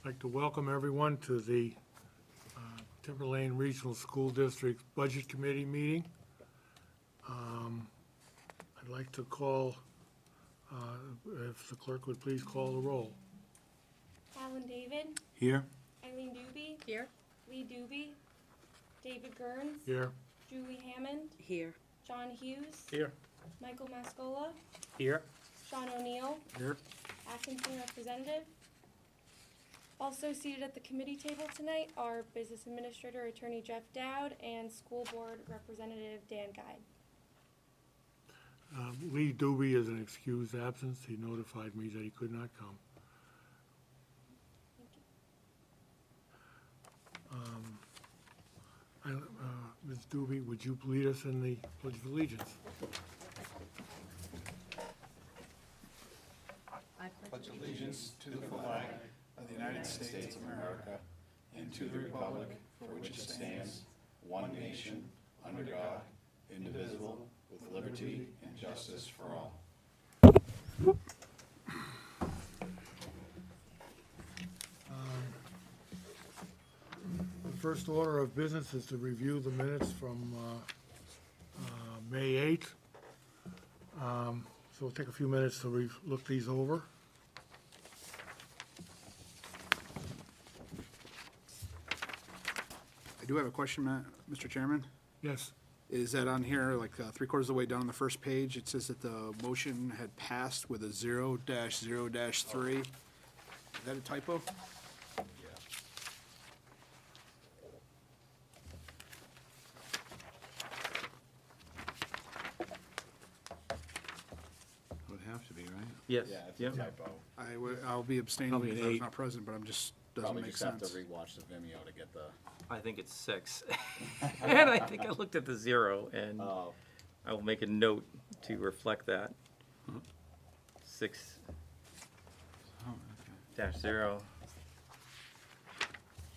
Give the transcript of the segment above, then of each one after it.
I'd like to welcome everyone to the Timberlane Regional School District Budget Committee meeting. I'd like to call, if the clerk would please call the roll. Alan David, Here. Eileen Doobie, Here. Lee Doobie, David Gerns, Here. Julie Hammond, Here. John Hughes, Here. Michael Mascola, Here. Sean O'Neill, Here. Atkinson Representative. Also seated at the committee table tonight are Business Administrator Attorney Jeff Dowd and School Board Representative Dan Guide. Lee Doobie is an excused absence. He notified me that he could not come. Ms. Doobie, would you lead us in the Pledge of Allegiance? I Pledge allegiance to the flag of the United States of America and to the republic for which it stands, one nation, under God, indivisible, with liberty and justice for all. The first order of business is to review the minutes from May 8th. So we'll take a few minutes to look these over. I do have a question, Mr. Chairman. Yes, Is that on here, like, 3/4 of the way down on the first page, it says that the motion had passed with a 0-0-3. Is that a typo? Would have to be, right? Yes. Yeah, it's Yep. a typo. I'll be abstaining Probably because an I was 8. not present, but I'm just, doesn't Probably make just have to sense. rewatch the Vimeo to get the, I think it's 6. And I think I looked at the 0, and I will make a note to reflect that. 6 Oh, okay. dash 0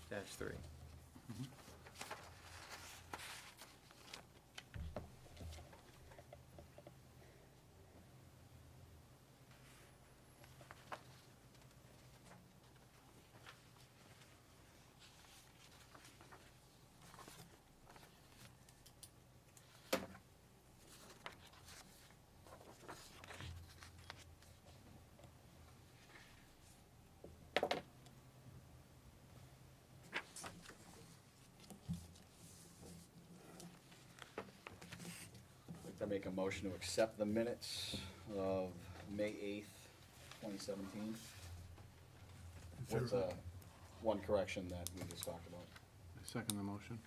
dash 3. I'd like to make a motion to accept the minutes of May 8th, 2017, Is there- with one correction that we just talked about. I second the motion.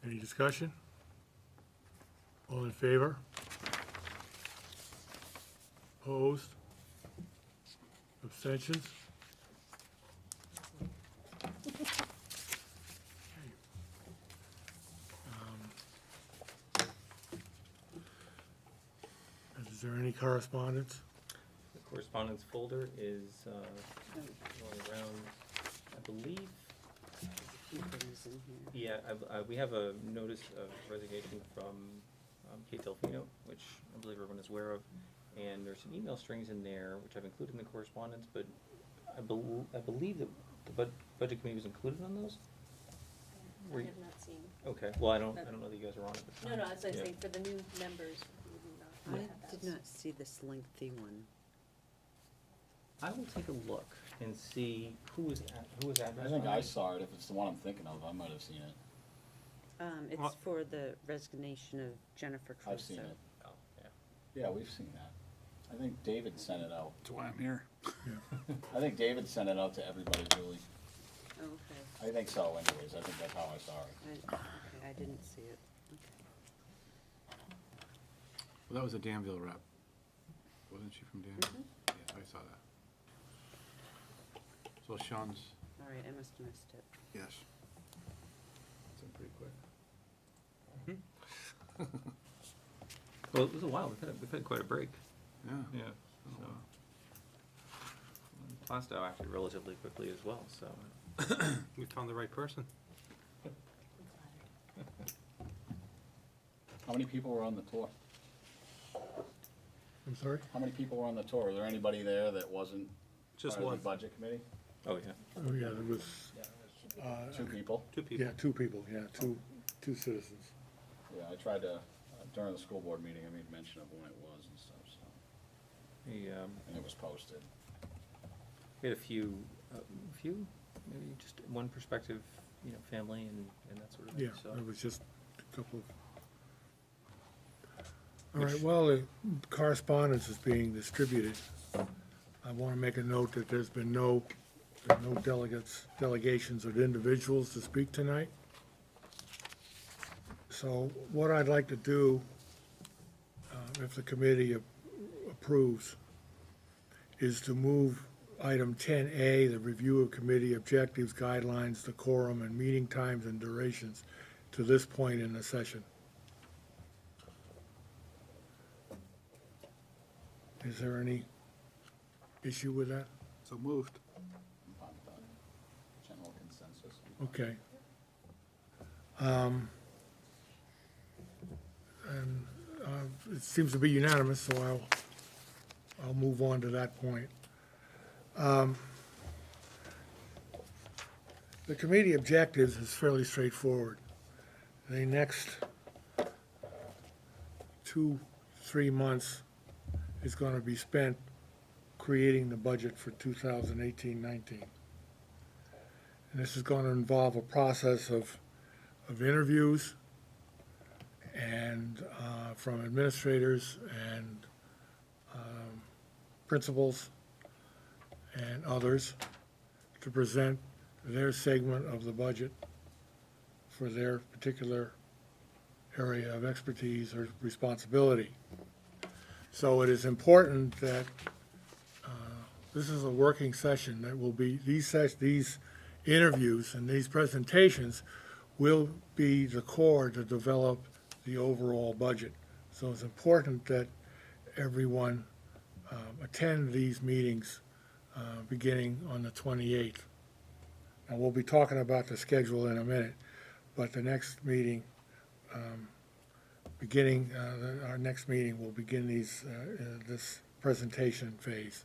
Any discussion? All in favor? Opposed? Abstentions? Is there any correspondence? The correspondence folder is going around, I believe, yeah, we have a notice of resignation from Kate Delfino, which I believe everyone is aware of. And there's some email strings in there, which I've included in the correspondence, but I believe that the budget committee was included on those? I Were you- have not seen. Okay, well, I don't know that you guys are on it at the No, time. no, as I Yeah. say, for the new members, we do not I have that. did not see this lengthy one. I will take a look and see who was advertised. I think on I it. saw it. If it's the one I'm thinking of, I might have seen it. It's What? for the resignation of Jennifer Crusoe. I've seen it. Oh, yeah. Yeah, we've seen that. I think David sent it out. That's why I'm here. I think David sent it out to everybody, Julie. Oh, okay. I think so anyways. I think that's how I saw it. Okay, I didn't see it. Okay. Well, that was a Danville rep. Wasn't she from Danville? Yeah, I saw that. So Sean's, All right, I must have missed it. yes. That's pretty quick. Well, it was a while. We've had quite a break. Yeah. Yeah. Oh, So. wow. Plastow acted relatively quickly as well, so. We found the right person. How many people were on the tour? I'm sorry? How many people were on the tour? Was there anybody there that wasn't Just part of one. the budget committee? Oh, yeah. Oh, yeah, there was, Two people. Two people. yeah, two people, yeah, two citizens. Yeah, I tried to, during the school board meeting, I made mention of when it was and stuff, so, and it was posted. We had a few, maybe just one perspective, family and that sort of thing, Yeah, so. there was just a couple of. All right, while the correspondence is being distributed, I want to make a note that there's been no delegations or individuals to speak tonight. So what I'd like to do, if the committee approves, is to move item 10A, the review of committee objectives, guidelines, decorum, and meeting times and durations, to this point in the session. Is there any issue with that? So moved. I'm fine with that. General consensus. Okay. And it seems to be unanimous, so I'll move on to that point. The committee objectives is fairly straightforward. The next 2-3 months is going to be spent creating the budget for 2018-19. And this is going to involve a process of interviews and from administrators and principals and others to present their segment of the budget for their particular area of expertise or responsibility. So it is important that this is a working session that will be, these interviews and these presentations will be the core to develop the overall budget. So it's important that everyone attend these meetings beginning on the 28th. And we'll be talking about the schedule in a minute, but the next meeting, our next meeting will begin this presentation phase.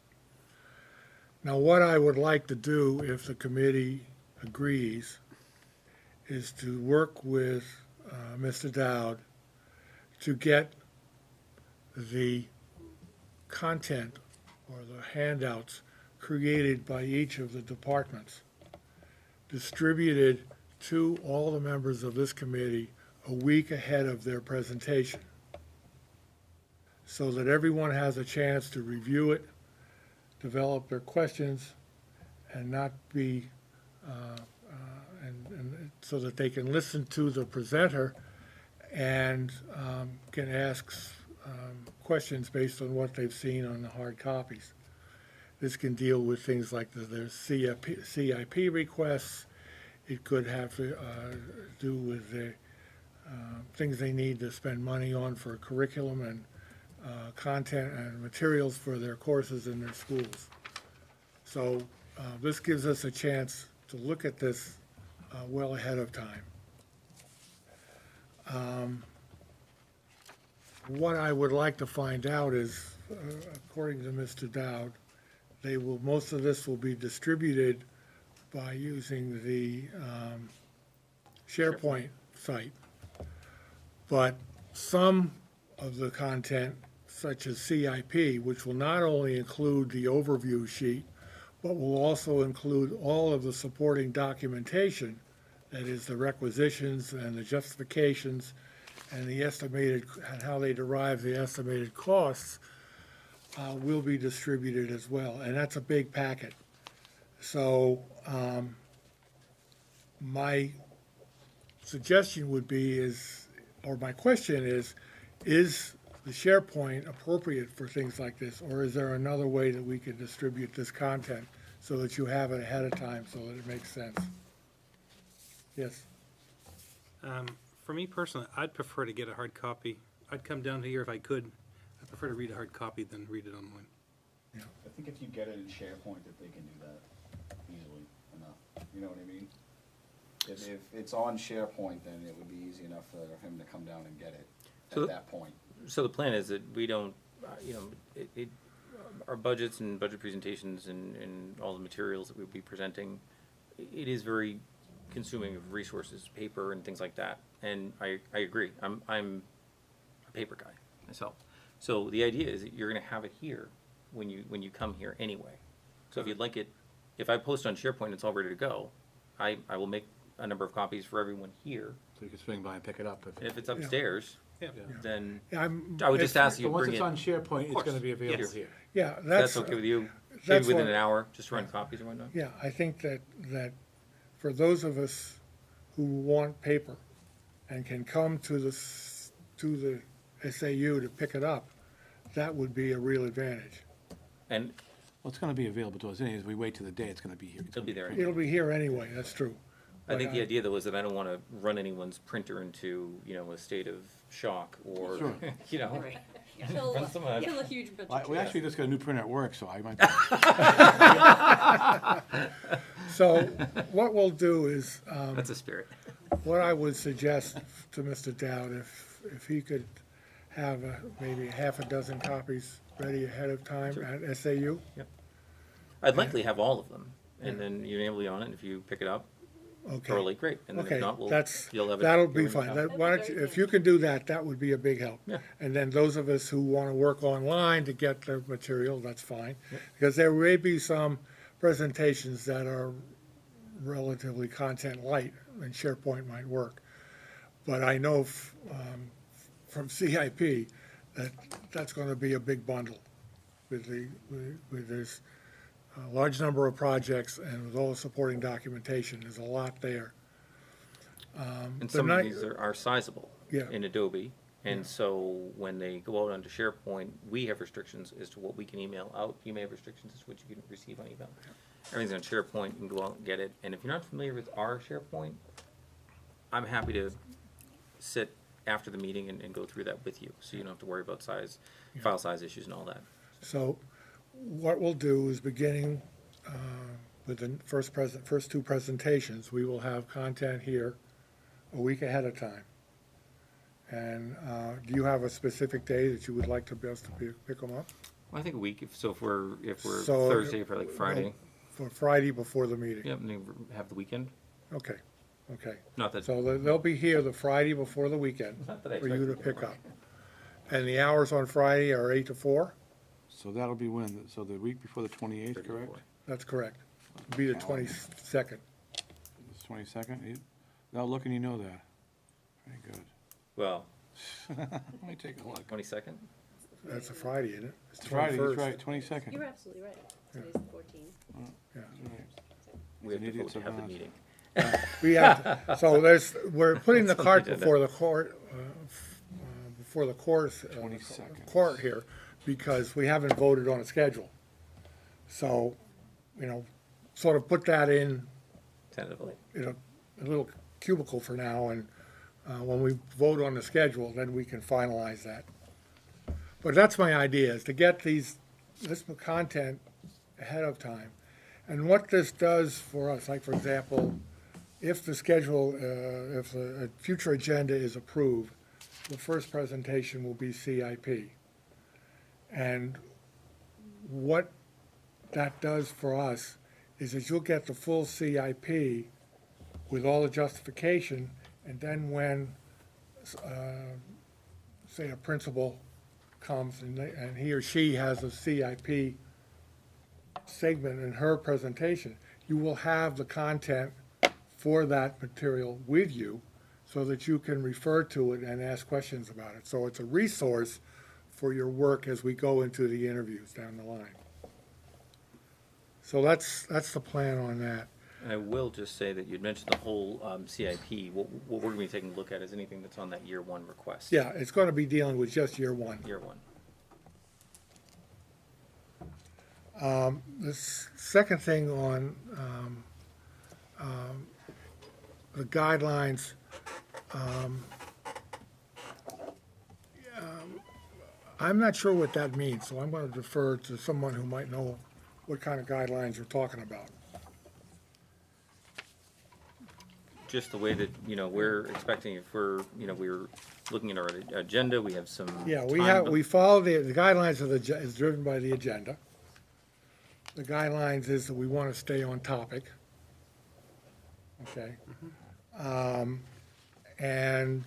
Now, what I would like to do, if the committee agrees, is to work with Mr. Dowd to get the content or the handouts created by each of the departments distributed to all the members of this committee a week ahead of their presentation, so that everyone has a chance to review it, develop their questions, and not be, and so that they can listen to the presenter and can ask questions based on what they've seen on the hard copies. This can deal with things like their CIP requests. It could have to do with the things they need to spend money on for curriculum and content and materials for their courses in their schools. So this gives us a chance to look at this well ahead of time. What I would like to find out is, according to Mr. Dowd, most of this will be distributed by using the SharePoint site. But some of the content, such as CIP, which will not only include the overview sheet, but will also include all of the supporting documentation, that is the requisitions and the justifications and the estimated, and how they derive the estimated costs, will be distributed as well, and that's a big packet. So my suggestion would be or my question is the SharePoint appropriate for things like this, or is there another way that we could distribute this content so that you have it ahead of time so that it makes sense? Yes. For me personally, I'd prefer to get a hard copy. I'd come down here if I could. I'd prefer to read a hard copy than read it online. I think if you get it in SharePoint, that they can do that easily enough. You know what I mean? If it's on SharePoint, then it would be easy enough for him to come down and get it So at that point. So the plan is that we don't, our budgets and budget presentations and all the materials that we'll be presenting, it is very consuming of resources, paper and things like that. And I agree. I'm a paper guy myself. So the idea is that you're gonna have it here when you come here anyway. So if you'd like it, if I post on SharePoint, it's all ready to go. I will make a number of copies for everyone here. So you can swing by and pick it up. If it's upstairs, Yeah. then I'm. I would just ask So you once bring it's it. on SharePoint, it's course. gonna be available Yes. here. Yeah, That's okay with you? Maybe that's within what- an hour, just run copies or whatnot? Yeah, I think that for those of us who want paper and can come to the SAU to pick it up, that would be a real advantage. And Well, it's gonna be available to us anyways. We wait till the day, it's gonna be here. It's it'll be there. It'll be here anyway, that's true. I think the But idea though is that I don't wanna run anyone's printer into, a state of shock or, Sure. Right. Kill, Run some of that. kill a huge bunch Well, of we trees. actually just got a new printer at work, so I might. So what we'll do is, That's a spirit. what I would suggest to Mr. Dowd, if he could have maybe half a dozen copies ready ahead of time at SAU. I'd likely have all of them, and then you're able to be on it, and if you pick it up Okay. early, great, and then if Okay, not, you'll have it. that'll here be when you fine. come. That- Why don't you, if you can do that, that would be a big help. Yeah. And then those of us who want to work online to get the material, that's fine. Because there may be some presentations that are relatively content light, and SharePoint might work. But I know from CIP that that's going to be a big bundle with this large number of projects and with all the supporting documentation. There's a lot there. And the some of night- these are sizable Yeah. in Adobe, and so when they go out onto SharePoint, we have restrictions as to what we can email out. You may have restrictions as to what you can receive on email. Everything's on SharePoint, you can go out and get it, and if you're not familiar with our SharePoint, I'm happy to sit after the meeting and go through that with you, so you don't have to worry about file size issues and all that. So what we'll do is beginning with the first two presentations, we will have content here a week ahead of time. And do you have a specific day that you would like to be able to pick them up? Well, I think a week, if we're So, Thursday for like Friday, For Friday before the meeting? yep, and then have the weekend. Okay. Not that, So they'll be here the Friday before the weekend not that I for you to expect pick up. And the hours on Friday are 8 to 4? So that'll be when? So the week before the 28th, 30 to correct? 4. That's correct. It'll be the 22nd. It's 22nd? Without looking, you know that. Very good. Well, Let me take a look. 22nd? That's a Friday, isn't it? It's It's Friday, 21st. that's right, 22nd. You're absolutely right. Today's the 14th. Yeah. That's right. We have An to idiot vote to have the savant. meeting. We have, so we're putting the That's on the cart agenda. before the court, court 22nd. here, because we haven't voted on a schedule. So, sort of put that in Tentatively. a little cubicle for now, and when we vote on the schedule, then we can finalize that. But that's my idea, is to get this content ahead of time. And what this does for us, like, for example, if the schedule, if a future agenda is approved, the first presentation will be CIP. And what that does for us is that you'll get the full CIP with all the justification, and then when, say, a principal comes and he or she has a CIP segment in her presentation, you will have the content for that material with you so that you can refer to it and ask questions about it. So it's a resource for your work as we go into the interviews down the line. So that's the plan on that. And I will just say that you'd mentioned the whole CIP. What we're going to be taking a look at is anything that's on that year one request. Yeah, it's going to be dealing with just year one. Year one. The second thing on the guidelines, I'm not sure what that means, so I'm going to defer to someone who might know what kind of guidelines you're talking about. Just the way that, we're expecting, if we're looking at our agenda, we have some Yeah, time. we follow the guidelines of is driven by the agenda. the guidelines is that we want to stay on topic. Okay? And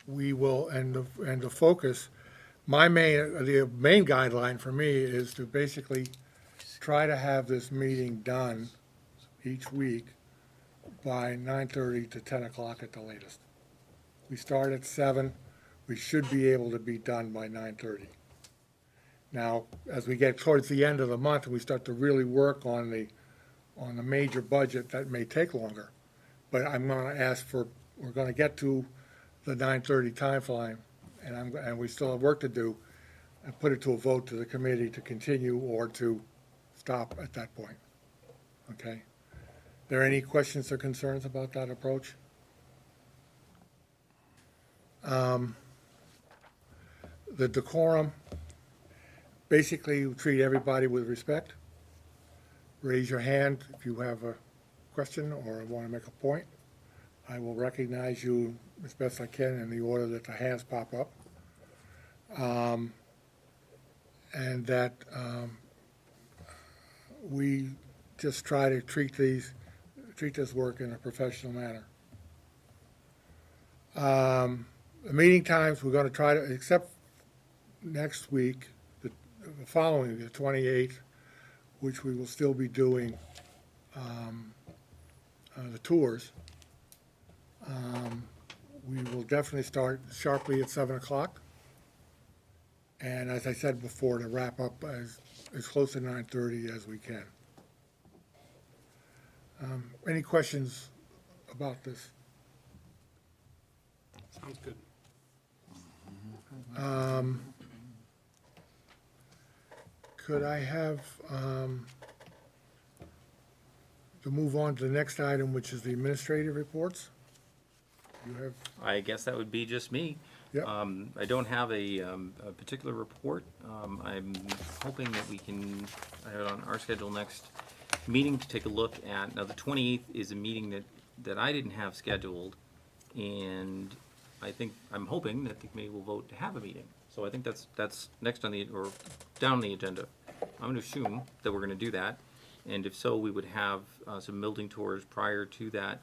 we will, and the focus, the main guideline for me is to basically try to have this meeting done each week by 9:30 to 10 o'clock at the latest. We start at 7, we should be able to be done by 9:30. Now, as we get towards the end of the month and we start to really work on the major budget, that may take longer. But I'm gonna ask for, we're gonna get to the 9:30 timeline, and we still have work to do, and put it to a vote to the committee to continue or to stop at that point. Okay? There any questions or concerns about that approach? The decorum, basically, you treat everybody with respect. Raise your hand if you have a question or want to make a point. I will recognize you as best I can in the order that the hands pop up. And that we just try to treat this work in a professional manner. The meeting times, we're going to try to, except next week, the following, the 28th, which we will still be doing the tours. We will definitely start sharply at 7 o'clock. And as I said before, to wrap up as close to 9:30 as we can. Any questions about this? Sounds good. Could I have, to move on to the next item, which is the administrative reports? You have, I guess that would be just me. Yep. I don't have a particular report. I'm hoping that we can, I have it on our schedule next meeting to take a look at. Now, the 28th is a meeting that I didn't have scheduled, and I'm hoping that the committee will vote to have a meeting. So I think that's next on or down the agenda. I'm going to assume that we're going to do that, and if so, we would have some building tours prior to that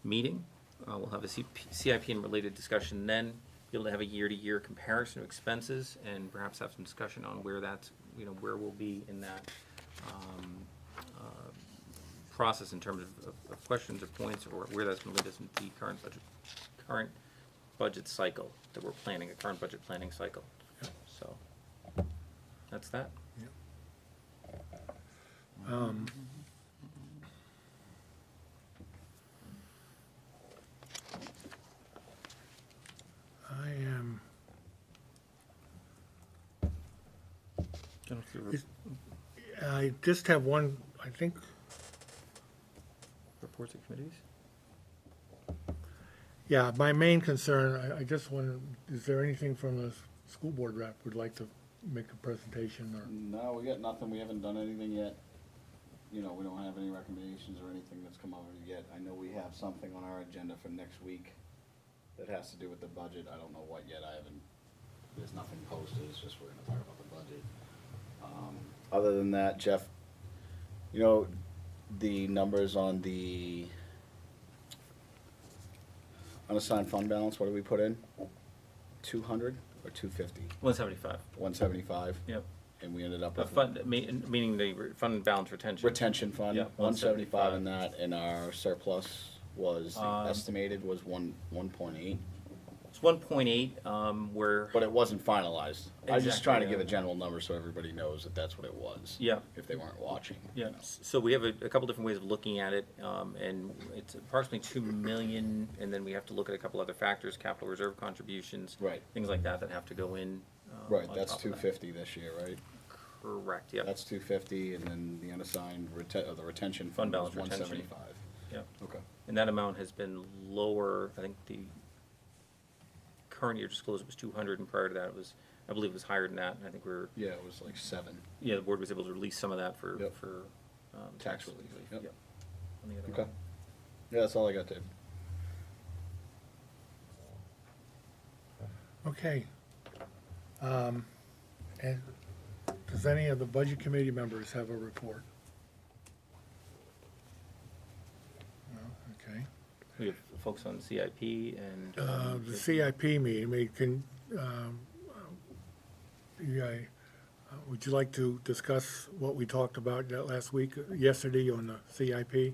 meeting. We'll have a CIP and related discussion then, be able to have a year-to-year comparison of expenses, and perhaps have some discussion on where that's, where we'll be in that process in terms of questions or points, or where that's going to lead us in the current budget cycle that we're planning, a current budget planning cycle. So, that's that. I am, I just have one, I think, Reports of committees? yeah, my main concern, I just wonder, is there anything from the school board rep who'd like to make a presentation or? No, we got nothing, we haven't done anything yet. We don't have any recommendations or anything that's come out yet. I know we have something on our agenda for next week that has to do with the budget. I don't know what yet, there's nothing posted, it's just we're gonna talk about the budget. Other than that, Jeff, the numbers on the unassigned fund balance, what did we put in? 200 or 250? 175. 175? Yep. And we ended up A with fund, meaning the fund balance retention. retention fund, Yeah, 175 in that, and our surplus was estimated was 1.8, It's 1.8, where, but it wasn't finalized. I was just Exactly, trying to yeah. give a general number so everybody knows that that's what it was. Yeah. If they weren't watching. yeah, so we have a couple different ways of looking at it, and it's approximately 2 million, and then we have to look at a couple other factors, capital reserve contributions. Right. Things like that have to go in. Right, on that's top of that. 250 this year, right? Correct, yeah. That's 250, and then the unassigned, the retention Fund fund was balance retention. 175. Yeah. Okay. And that amount has been lower, I think the current year disclosed was 200, and prior to that, I believe it was higher than that, and I think Yeah, it was like 7. the board was able to release some of that for, Yep. tax Tax relief. relief, yep. On the other Okay. one. Yeah, that's all I got, Dave. Okay. And does any of the budget committee members have a report? No, okay. We have folks on CIP and. The CIP meeting, would you like to discuss what we talked about that last week, yesterday on the CIP?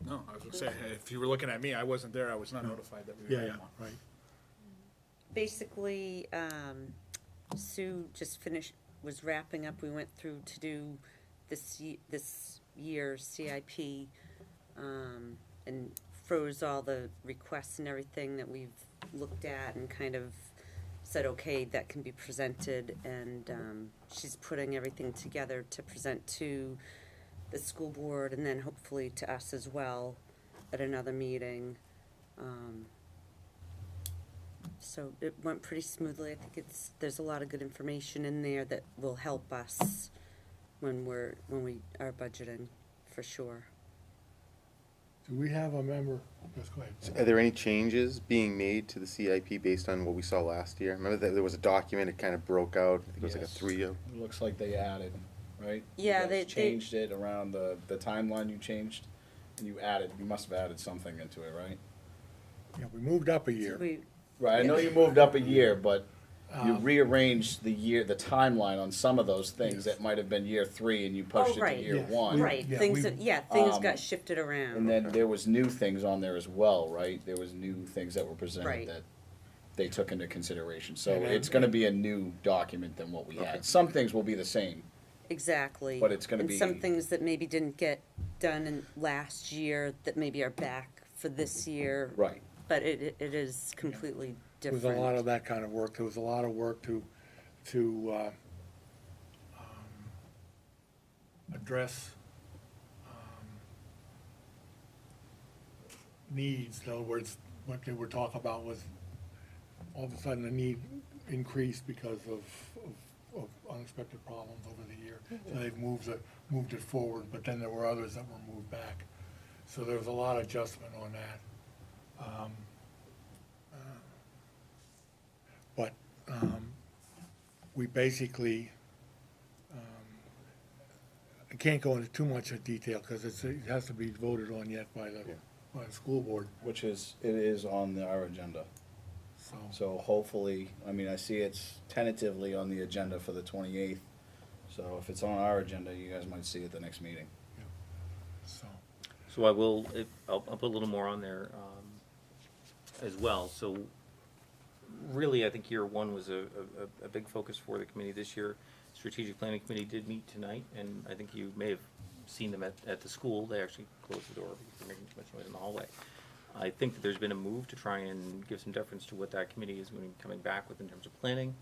No, I was gonna say, if you were looking at me, I wasn't there, I was not notified that we Yeah, were yeah, having one. right. Basically, Sue just finished, was wrapping up, we went through to do this year's CIP, and froze all the requests and everything that we've looked at and kind of said, okay, that can be presented, and, she's putting everything together to present to the school board and then hopefully to us as well at another meeting. So it went pretty smoothly. I think there's a lot of good information in there that will help us when we are budgeting, for sure. Do we have a member? Yes, go ahead. Are there any changes being made to the CIP based on what we saw last year? Remember that there was a document, it kind of broke out, I think it was like a Yes. 3-year. It looks like they added, right? Yeah, You guys they changed it around the timeline you changed, and you must have added something into it, right? Yeah, we moved up a year. We, Right, I know you moved up a year, but you Um, rearranged the timeline on some of those things Yes. that might have been year 3 and you pushed it right. to year Yes. 1. right, Yeah, things things um, got shifted around. And then there was new things on there as well, right? There was new things that were presented Right. that they took into consideration. So And then- it's gonna be a new document than what we had. Some things will be the same. Exactly. But it's gonna And be- some things that maybe didn't get done in last year that maybe are back for this year. Right. But it is completely There was different. a lot of that kind of work. There was a lot of work to address needs. In other words, what they were talking about was all of a sudden the need increased because of unexpected problems over the year. So they've moved it forward, but then there were others that were moved back. So there was a lot of adjustment on that. But we basically, I can't go into too much of detail because it has to be voted on yet by the school board, Which it is on our agenda. so. So hopefully, I mean, I see it's tentatively on the agenda for the 28th. So if it's on our agenda, you guys might see it the next meeting. So, So I'll put a little more on there, as well. So really, I think year 1 was a big focus for the committee this year. Strategic Planning Committee did meet tonight, and I think you may have seen them at the school. They actually closed the door because they're making too much noise in the hallway. I think that there's been a move to try and give some deference to what that committee is going to be coming back with in terms of planning.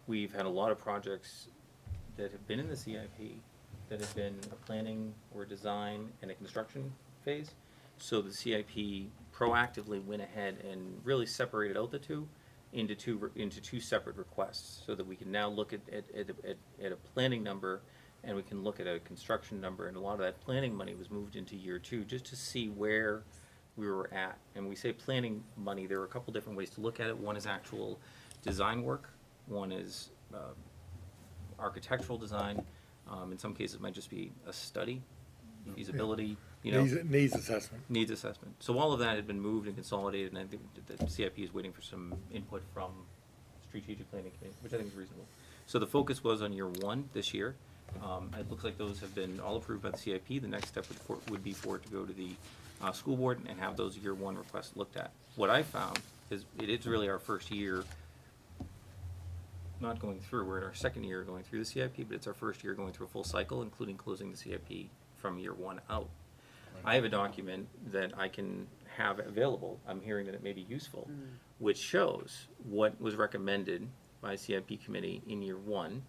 We've had a lot of projects that have been in the CIP that have been a planning or design and a construction phase. So the CIP proactively went ahead and really separated out the two into two separate requests, so that we can now look at a planning number, and we can look at a construction number, and a lot of that planning money was moved into year 2 just to see where we were at. And we say planning money, there are a couple different ways to look at it. One is actual design work, one is architectural design. In some cases, it might just be a study, feasibility, needs assessment. needs assessment. So all of that had been moved and consolidated, and I think that the CIP is waiting for some input from Strategic Planning Committee, which I think is reasonable. So the focus was on year 1 this year. It looks like those have been all approved by the CIP. The next step would be for it to go to the school board and have those year 1 requests looked at. What I found is it is really our first year not going through. We're in our second year going through the CIP, but it's our first year going through a full cycle, including closing the CIP from year 1 out. I have a document that I can have available, I'm hearing that it may be useful, which shows what was recommended by CIP committee in year 1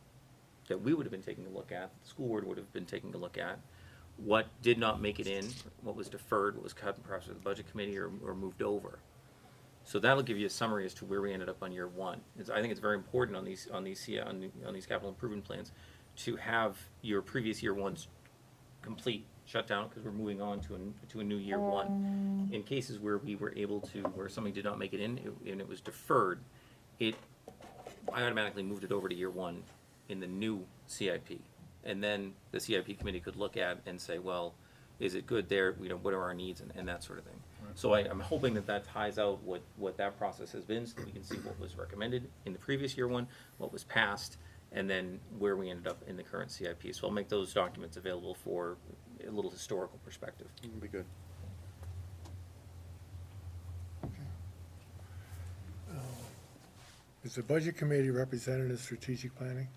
that we would have been taking a look at, the school board would have been taking a look at, what did not make it in, what was deferred, what was cut perhaps with the budget committee or moved over. So that'll give you a summary as to where we ended up on year 1. I think it's very important on these capital improvement plans to have your previous year 1s complete, shut down, because we're moving on to a new year 1. In cases where we were able to, where something did not make it in and it was deferred, I automatically moved it over to year one in the new CIP. And then the CIP committee could look at and say, well, is it good there, you know, what are our needs and that sort of thing. So I'm hoping that that ties out what that process has been, so that we can see what was recommended in the previous year one, what was passed, and then where we ended up in the current CIP. So I'll make those documents available for a little historical perspective. It'd be good. Is the budget committee represented in strategic planning?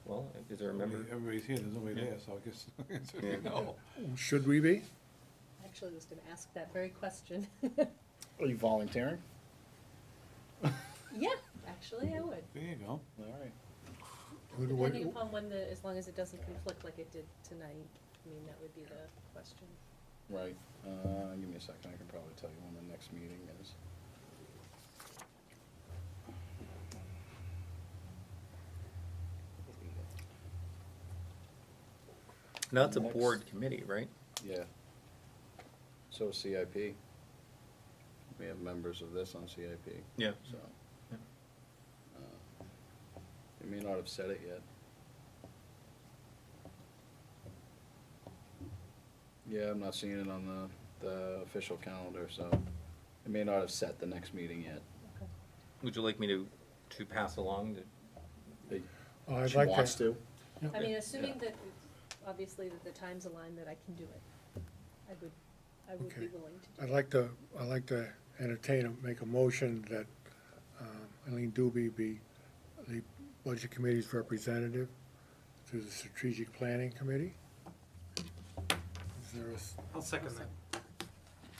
Well, is there a member? Everybody's here, there's nobody there, so I guess, Yeah. no. Should we be? Actually, I was gonna ask that very question. Are you volunteering? Yeah, actually, I would. There you go. All right. Who do we- Depending upon when as long as it doesn't conflict like it did tonight, I mean, that would be the question. Right, give me a second, I can probably tell you when the next meeting is. No, it's a Next. board committee, right? Yeah. So CIP. We have members of this on CIP, Yeah. so. Yeah. They may not have said it yet. Yeah, I'm not seeing it on the official calendar, so it may not have set the next meeting yet. Would you like me to pass along the? They- I'd She like wants to. to. I mean, assuming that, obviously, that the times align that I can do it, I would be Okay. willing to do it. I'd like to make a motion that Eileen Doobie be the budget committee's representative to the strategic planning committee. Is there I'll second that.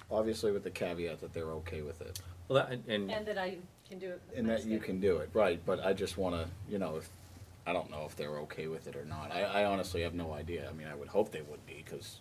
Obviously with the caveat that they're okay with it. Well, that, and And that I can do it with And my that you schedule. can do it, right, but I just wanna, you know, I don't know if they're okay with it or not. I honestly have no idea. I mean, I would hope they would be, cause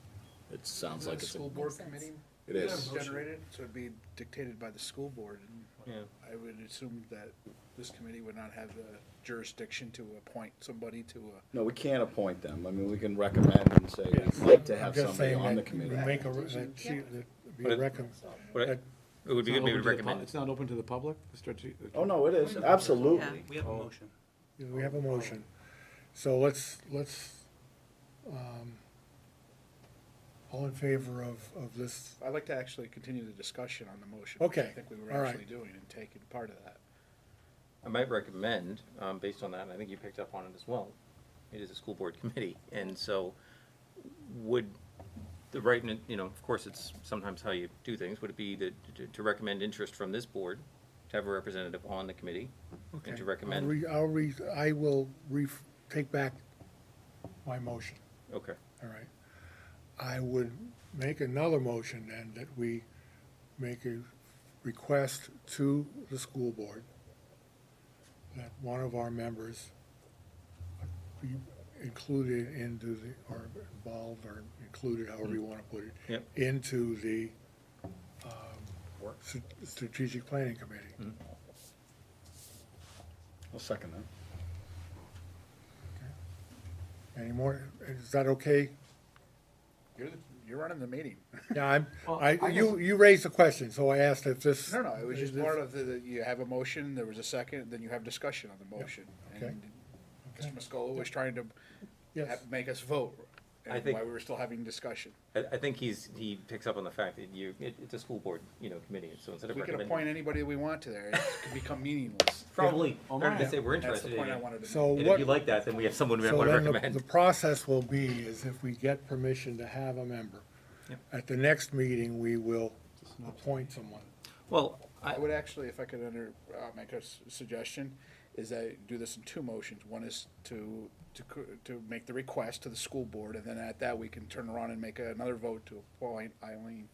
it sounds like it's. School a- board Makes sense. committee It is. generated, so it'd be dictated by the school board. And yeah. I would assume that this committee would not have the jurisdiction to appoint somebody to a. No, we can't appoint them. I mean, we can recommend and say we'd like to I'm have just somebody saying on the that committee. we make that be But it- recommend. But it would be good maybe to recommend. It's not open to the public, the strategy? Oh, no, it is, absolutely. Yeah. We have a motion. We have a motion. So let's, all in favor of this, I'd like to actually continue the discussion on the motion. Okay, I think we were all right. actually doing and taking part of that. I might recommend, based on that, and I think you picked up on it as well, it is a school board committee, and so would the right, you know, of course, it's sometimes how you do things, would it be that, to recommend interest from this board, to have a representative on the committee, okay. and to recommend? I will take back my motion, Okay, all right? I would make another motion then that we make a request to the school board that one of our members be included into the, or involved, or included, however you wanna put it, Yep. into the Work. strategic planning committee. Mhm. I'll second that. Any more, is that okay? You're running the meeting. Yeah, Well, I you raised the question, so I asked if this. No, it was just part of you have a motion, there was a second, then you have discussion on the motion. okay. And Okay. Mr. Muscola was trying to Yes, make us vote, I and think- why we were still having discussion. I think he picks up on the fact that it's a school board, you know, committee, so instead of We can recommending. appoint anybody we want to there, it could become meaningless. Probably, Oh, better to my. say we're That's the interested in point I it, wanted to make. so and if what, you like that, then we have someone we so want to then the recommend. process will be is if we get permission to have a member, Yep. at the next meeting, we will appoint someone. Well, I would actually, if I could make a suggestion, is that do this in two motions. One is to make the request to the school board, and then at that, we can turn around and make another vote to appoint Eileen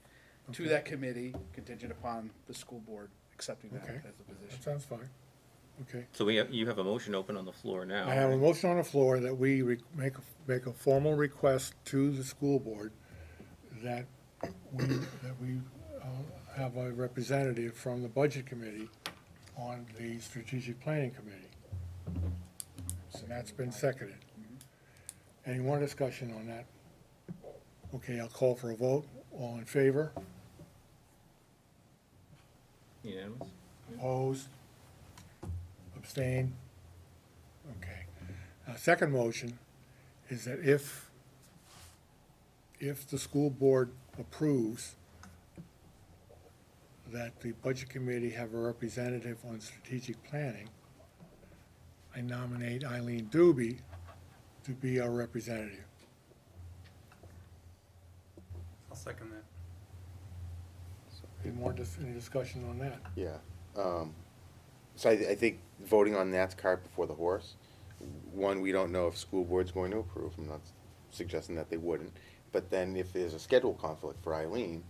to Okay. that committee contingent upon the school board accepting that Okay. as the That position. sounds fine. Okay. so you have a motion open on the floor now. I have a motion on the floor that we make a formal request to the school board that we have a representative from the budget committee on the strategic planning committee. And that's been seconded. Any more discussion on that? Okay, I'll call for a vote. All in favor? Unanimous? Opposed? Abstain? Okay. Second motion is that if the school board approves that the budget committee have a representative on strategic planning, I nominate Eileen Doobie to be our representative. I'll second that. Any discussion on that? Yeah. So I think voting on that's cart before the horse. One, we don't know if school board's going to approve. I'm not suggesting that they wouldn't. But then if there's a schedule conflict for Eileen,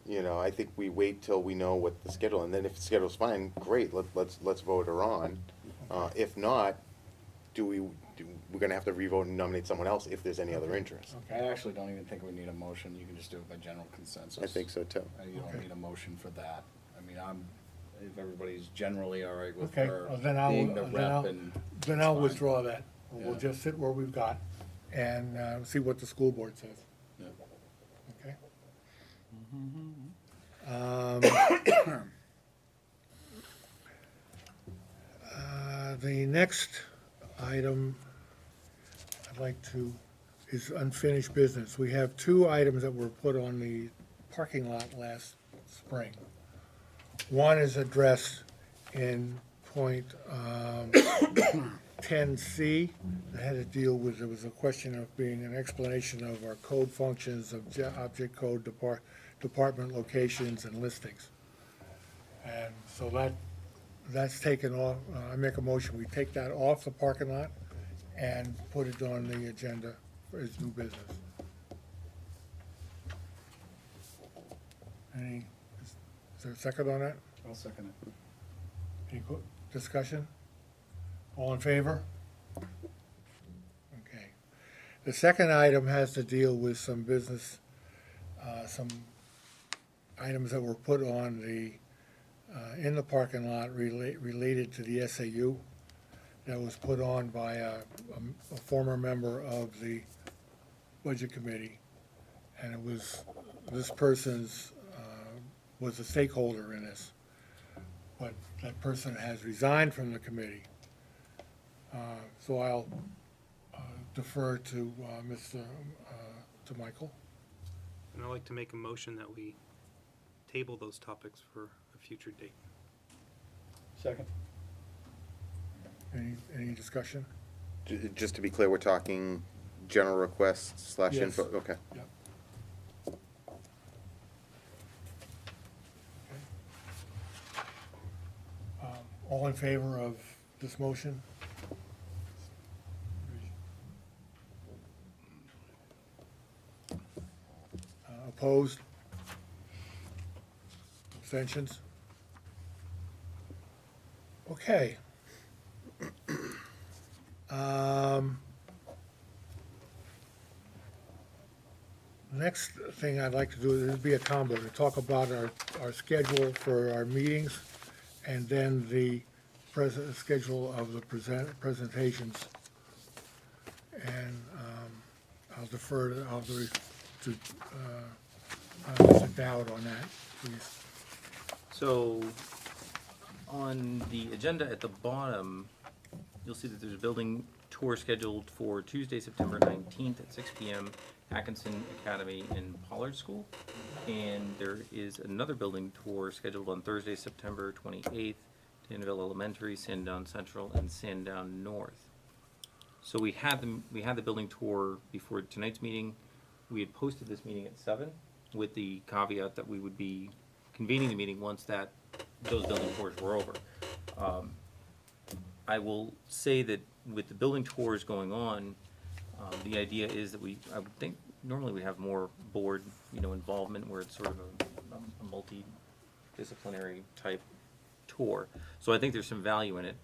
you know, I think we wait till we know what the schedule, and then if the schedule's fine, great, let's vote her on. If not, we're gonna have to revote and nominate someone else if there's any other interest. I actually don't even think we need a motion, you can just do it by general consensus. I think so too. You don't Okay. need a motion for that. I mean, if everybody's generally all right with Okay, her well, then I'll- being the then rep I'll- and. Then I'll it's fine. withdraw that. We'll Yeah. just sit where we've got and see what the school board says. Yeah. Okay? The next item I'd like to, is unfinished business. We have two items that were put on the parking lot last spring. One is addressed in point 10C, that had to deal with, there was a question of being an explanation of our code functions of object code, department locations and listings. And so that's taken off, I make a motion, we take that off the parking lot and put it on the agenda as new business. Is there a second on that? I'll second it. Any discussion? All in favor? Okay. The second item has to deal with some business, some items that were put on the, in the parking lot related to the SAU. That was put on by a former member of the Budget Committee. And it was, this person's, was a stakeholder in this. But that person has resigned from the committee. So I'll defer to to Michael. And I'd like to make a motion that we table those topics for a future date. Second. Any discussion? Just to be clear, we're talking general requests / Yes. info, okay. Yep. All in favor of this motion? Opposed? Abstentions? Okay. Next thing I'd like to do is be a combo, to talk about our schedule for our meetings, and then the schedule of the presentations. And I'll defer to Mr. Dowd on that, please. So, on the agenda at the bottom, you'll see that there's a building tour scheduled for Tuesday, September 19th at 6 p.m., Atkinson Academy in Pollard School. And there is another building tour scheduled on Thursday, September 28th, Danville Elementary, Sandown Central, and Sandown North. So we had the building tour before tonight's meeting. We had posted this meeting at 7 with the caveat that we would be convening the meeting once those building tours were over. I will say that with the building tours going on, the idea is that I would think normally we have more board, involvement where it's sort of a multidisciplinary type tour. So I think there's some value in it.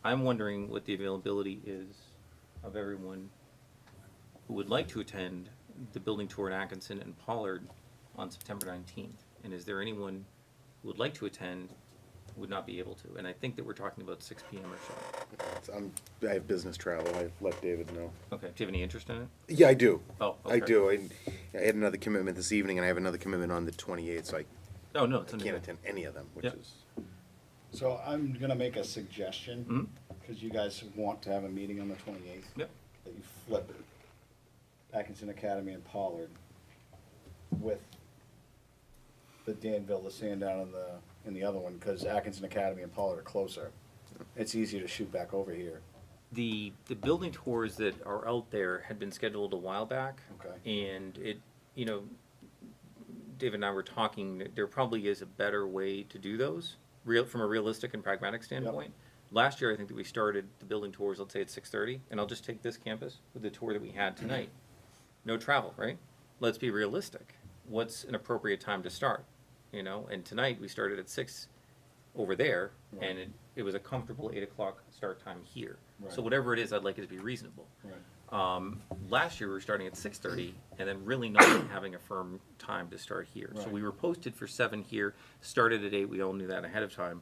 I'm wondering what the availability is of everyone who would like to attend the building tour in Atkinson and Pollard on September 19th. And is there anyone who would like to attend who would not be able to? And I think that we're talking about 6 p.m. or so. I have business travel, I let David know. Okay, do you have any interest in it? Yeah, I do. Oh, I okay. do. I had another commitment this evening, and I have another commitment on the 28th, so Oh, no, it's I under can't there. attend any of them, which Yep. is, So I'm gonna make a suggestion, Mhm. because you guys want to have a meeting on the 28th. Yep. That you flip Atkinson Academy and Pollard with the Danville, the Sandown, and the other one, because Atkinson Academy and Pollard are closer. It's easier to shoot back over here. The building tours that are out there had been scheduled a while back. Okay. And it, you know, David and I were talking, that there probably is a better way to do those, from a realistic and pragmatic standpoint. Last year, I think that we started the building tours, let's say at 6:30, and I'll just take this campus with the tour that we had tonight. No travel, right? Let's be realistic. What's an appropriate time to start? You know, and tonight we started at 6 over there, and it was a comfortable 8 o'clock start time here. So Right. whatever it is, I'd like it to be reasonable. Right. Last year, we were starting at 6:30, and then really not having a firm time to start here. So Right. we were posted for 7 here, started at 8, we all knew that ahead of time.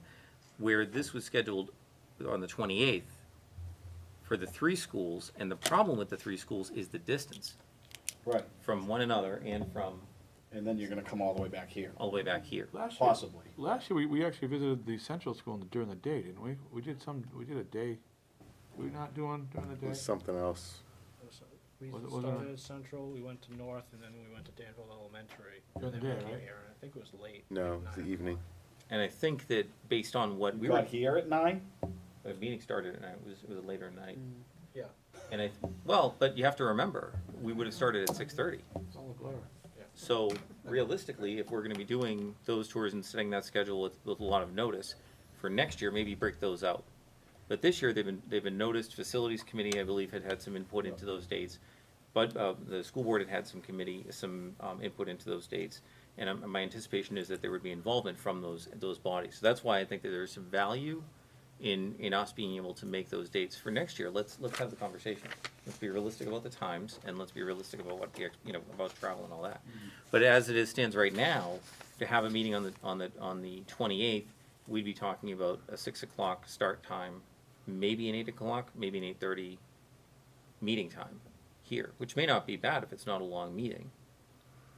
Where this was scheduled on the 28th for the 3 schools, and the problem with the 3 schools is the distance Right, from one another and from and then you're gonna come all the way back here, all the way back here. possibly. Last year, we actually visited the central school during the day, didn't we? We did a day. We not doing during the it day? was something else. We Was it- was it started a- at Central, we went to North, and then we went to Danville Elementary. During the and then day, we came right? here, and I think it was late. No, like it was the 9 evening. And I think that based on what we You were, got here at 9? the meeting started at night, it was a later night. Yeah. And but you have to remember, we would have started at 6:30. It's all a blur. So realistically, if we're gonna be doing those tours and setting that schedule with a lot of notice, for next year, maybe break those out. But this year, they've been noticed, facilities committee, I believe, had some input into those dates. But, the school board had some input into those dates. And my anticipation is that there would be involvement from those bodies. So that's why I think that there's some value in us being able to make those dates for next year. Let's have the conversation. Let's be realistic about the times, and let's be realistic about what about travel and all that. But as it stands right now, to have a meeting on the 28th, we'd be talking about a 6 o'clock start time, maybe an 8 o'clock, maybe an 8:30 meeting time here, which may not be bad if it's not a long meeting.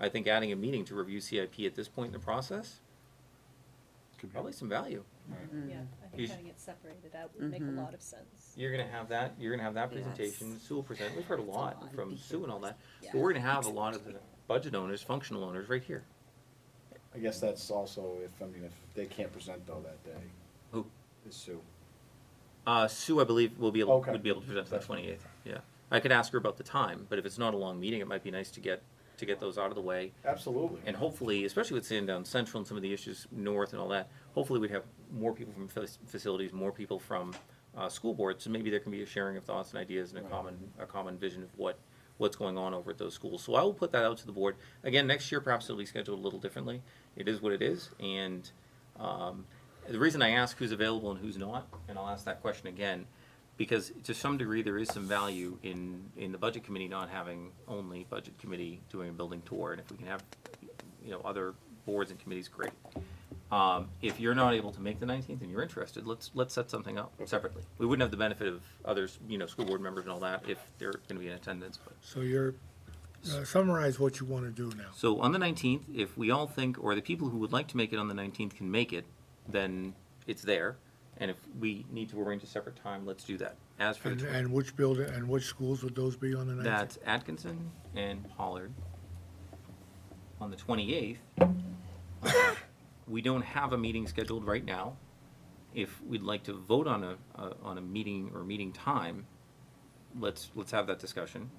I think adding a meeting to review CIP at this point in the process, Could be- probably some value. Yeah, I You think having it separated out would make a lot of sense. You're gonna have that Yes. presentation, Sue will present, we've heard a lot lot. from Sue and all that. Yeah. But we're gonna have a lot of the budget owners, functional owners, right here. I guess that's also if they can't present though that day. Who? Is Sue. Sue, I believe, would be able Okay. to present on the That's fine. 28th, yeah. I could ask her about the time, but if it's not a long meeting, it might be nice to get those out of the way. Absolutely. And hopefully, especially with Sandown Central and some of the issues north and all that, hopefully we'd have more people from facilities, more people from school boards, so maybe there can be a sharing of thoughts and ideas and a common vision of what's going on over at those schools. So I will put that out to the board. Again, next year perhaps it'll be scheduled a little differently. It is what it is, and the reason I ask who's available and who's not, and I'll ask that question again, because to some degree there is some value in the budget committee not having only budget committee doing a building tour, and if we can have, other boards and committees, great. If you're not able to make the 19th and you're interested, let's set something up separately. We wouldn't have the benefit of others, school board members and all that if they're gonna be in attendance, but. So summarize what you want to do now. So on the 19th, if we all think, or the people who would like to make it on the 19th can make it, then it's there. And if we need to arrange a separate time, let's do that. As for the And which building, and which schools would those be on the 19th? that's Atkinson and Pollard. On the 28th, we don't have a meeting scheduled right now. If we'd like to vote on a meeting or meeting time, let's have that discussion.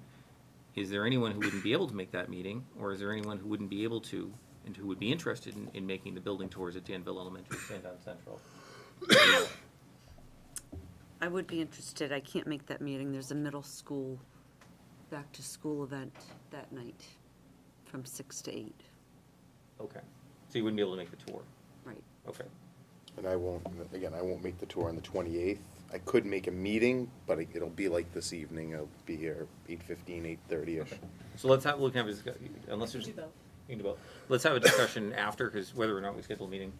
Is there anyone who wouldn't be able to make that meeting, or is there anyone who wouldn't be able to, and who would be interested in making the building tours at Danville Elementary, Sandown Central? I would be interested. I can't make that meeting. There's a middle school back to school event that night from 6 to 8. Okay, so you wouldn't be able to make the tour? Right. Okay. And I won't make the tour on the 28th. I could make a meeting, but it'll be like this evening. I'll be here 8:15, 8:30ish. So we can have a discussion, unless there's. Do both. You can do both. Let's have a discussion after, because whether or not we schedule a meeting,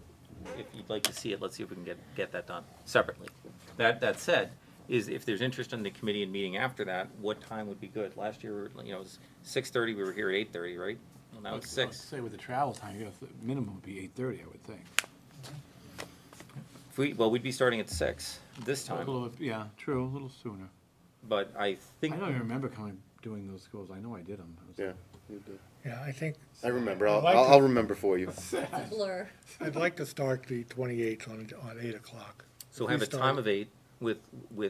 if you'd like to see it, let's see if we can get that done separately. That said, if there's interest in the committee and meeting after that, what time would be good? Last year, it was 6:30, we were here at 8:30, right? Well, now it's I'd 6. say with the travel time, you gotta, minimum would be 8:30, I would think. Well, we'd be starting at 6 this A time, little, yeah, true, a little sooner. but I I think, don't even remember doing those schools, I know I did them. Yeah, you did. Yeah, I think, I remember, I'd I'll, like I'll to- remember for you. Blur. I'd like to start the 28th on 8 o'clock. so We have a start- time of 8 with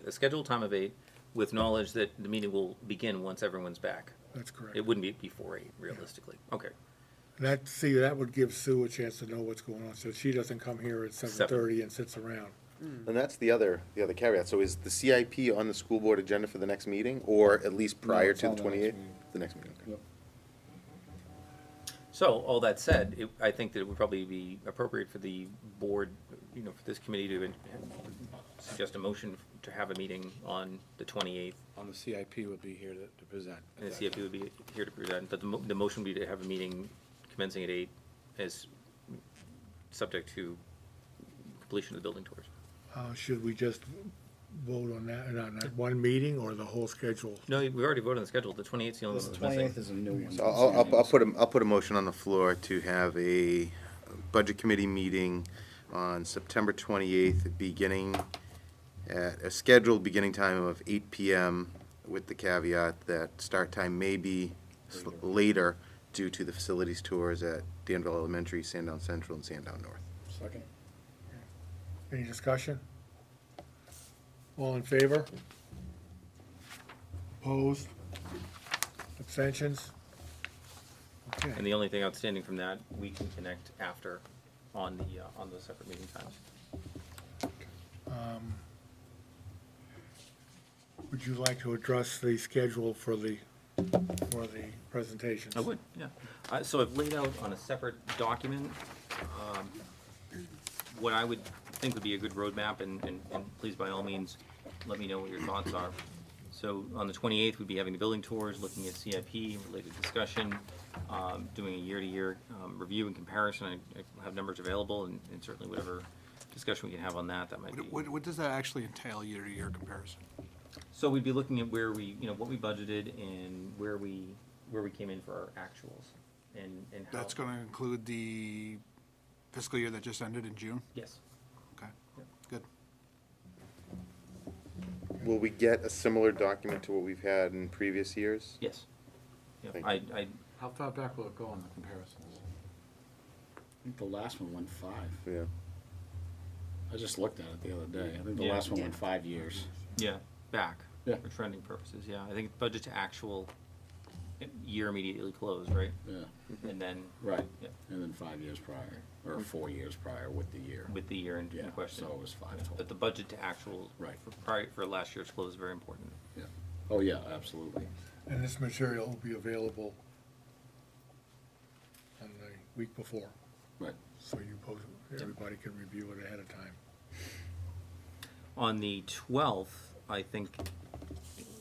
a scheduled time of 8 with knowledge that the meeting will begin once everyone's back. That's correct. It wouldn't be before 8 realistically. Okay. And that would give Sue a chance to know what's going on, so she doesn't come here at 7:30 and sits around. And that's the other caveat. So is the CIP on the school board agenda for the next meeting, or at least prior it's to on the the next 28th? meeting. The next meeting, okay. Yep. So, all that said, I think that it would probably be appropriate for the board, for this committee to suggest a motion to have a meeting on the 28th. On the CIP would be here to present. at And the that CFP time. would be here to present, but the motion would be to have a meeting commencing at 8 as subject to completion of the building tours. Should we just vote on that one meeting or the whole schedule? No, we already voted on the schedule. The 28th is the only The one that's missing. 28th is a new one. So I'll put a motion on the floor to have a budget committee meeting on September 28th, beginning at a scheduled beginning time of 8 PM, with the caveat that start time may be later due to the facilities tours at Danville Elementary, Sandown Central, and Sandown North. Second. Any discussion? All in favor? Opposed? Abstentions? Okay. And the only thing outstanding from that, we can connect after on the separate meeting times. Would you like to address the schedule for the presentations? I would, yeah. So I've laid out on a separate document, what I would think would be a good roadmap, and please, by all means, let me know what your thoughts are. So on the 28th, we'd be having the building tours, looking at CIP, related discussion, doing a year-to-year review and comparison. I have numbers available, and certainly whatever discussion we can have on that might be. What does that actually entail, year-to-year comparison? So we'd be looking at where we, what we budgeted and where we came in for our actuals, and how. That's gonna include the fiscal year that just ended in June? Yes. Okay, Yep. good. Will we get a similar document to what we've had in previous years? Yes. Yep. Thank I How far back will it go on the comparisons? I think the last one went 5. Yeah. I just looked at it the other day. I think the Yeah. last one Yeah. went 5 years. Yeah, back. Yeah. For trending purposes, yeah. I think budget to actual year immediately closed, right? Yeah, And then right. Yeah. And then 5 years prior, or 4 years prior with the year. with the year in Yeah, question. so it was 5 total. But the budget to actual. Right. For last year's close is very important. Yeah. Oh, yeah, absolutely. And this material will be available on the week before, Right. so everybody can review it ahead of time. On the 12th, I think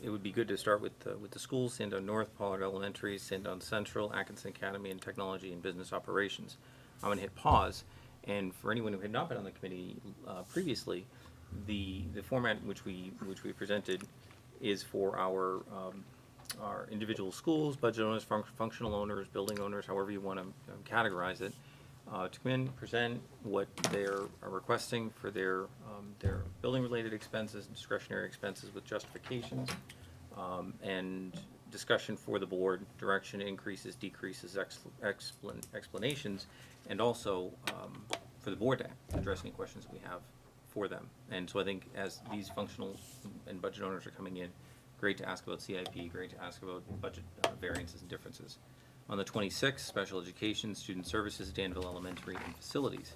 it would be good to start with the schools, Sandown North, Pollard Elementary, Sandown Central, Atkinson Academy, and Technology and Business Operations. I'm gonna hit pause, and for anyone who had not been on the committee previously, the format in which we presented is for our individual schools, budget owners, functional owners, building owners, however you wanna categorize it, to come in, present what they're requesting for their building-related expenses, and discretionary expenses with justifications, and discussion for the board, direction, increases, decreases, explanations, and also for the board to address any questions we have for them. And so I think as these functional and budget owners are coming in, great to ask about CIP, great to ask about budget variances and differences. On the 26th, special education, student services, Danville Elementary, and facilities.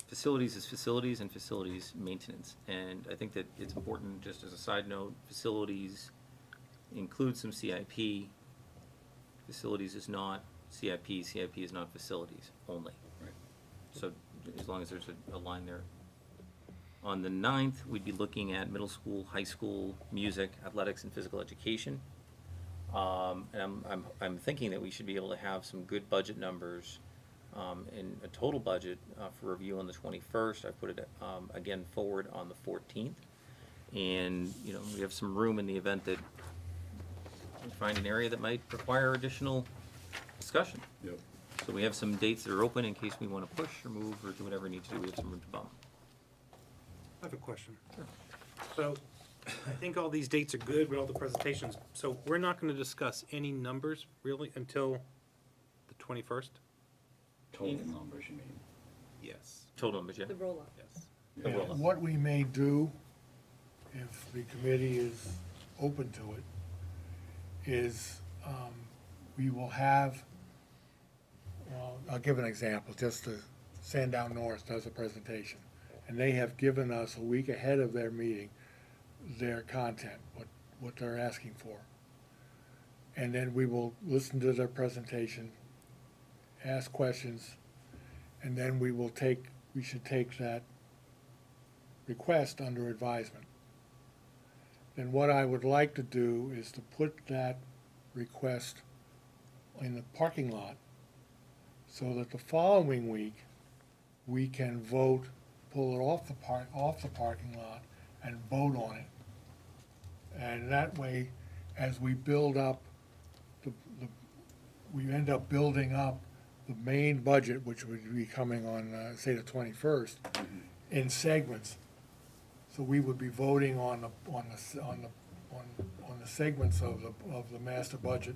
Facilities is facilities and facilities maintenance. And I think that it's important, just as a side note, facilities include some CIP. Facilities is not CIP, CIP is not facilities only. Right. So as long as there's a line there. On the 9th, we'd be looking at middle school, high school, music, athletics, and physical education. And I'm thinking that we should be able to have some good budget numbers in a total budget for review on the 21st. I put it again forward on the 14th. And, we have some room in the event that we find an area that might require additional discussion. Yep. So we have some dates that are open in case we want to push or move or do whatever we need to do. We have some room to bump. I have a question. So, I think all these dates are good with all the presentations, so we're not gonna discuss any numbers really until the 21st? Total numbers, you mean? Yes. Total numbers, yeah? The roll-up. Yes. The roll-up. What we may do, if the committee is open to it, is we will have, well, I'll give an example, just the Sandown North does a presentation. And they have given us a week ahead of their meeting, their content, what they're asking for. And then we will listen to their presentation, ask questions, and then we should take that request under advisement. Then what I would like to do is to put that request in the parking lot so that the following week, we can vote, pull it off the parking lot and vote on it. And that way, as we build up, we end up building up the main budget, which would be coming on, say, the 21st, in segments. So we would be voting on the segments of the master budget.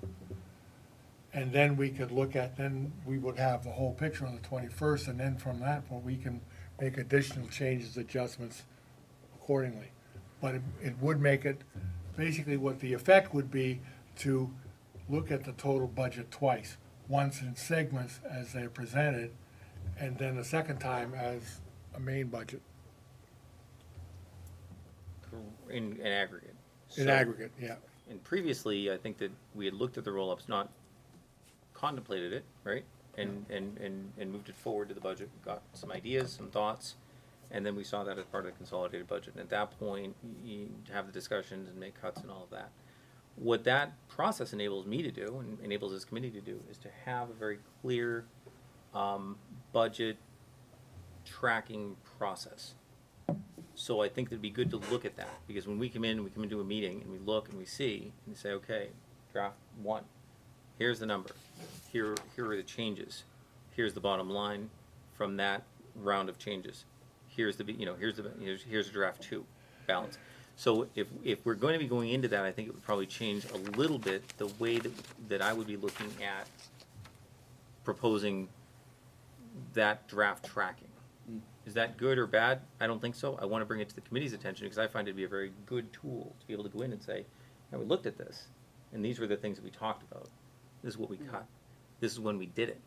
And then we could look at, then we would have the whole picture on the 21st, and then from that point, we can make additional changes, adjustments accordingly. But it would make it, basically what the effect would be to look at the total budget twice. Once in segments as they're presented, and then the second time as a main budget, In aggregate. in So- aggregate, yeah. And previously, I think that we had looked at the roll-ups, not contemplated it, right? And moved it forward to the budget, got some ideas, some thoughts, and then we saw that as part of the consolidated budget. And at that point, you have the discussions and make cuts and all of that. What that process enables me to do, and enables this committee to do, is to have a very clear budget tracking process. So I think it'd be good to look at that, because when we come into a meeting and we look and we see, and we say, okay, draft 1, here's the number, here are the changes, here's the bottom line from that round of changes, here's the draft 2 balance. So if we're going to be going into that, I think it would probably change a little bit the way that I would be looking at proposing that draft tracking. Is that good or bad? I don't think so. I want to bring it to the committee's attention because I find it to be a very good tool to be able to go in and say, "Now we looked at this, and these were the things that we talked about. This is what we cut. This is when we did it.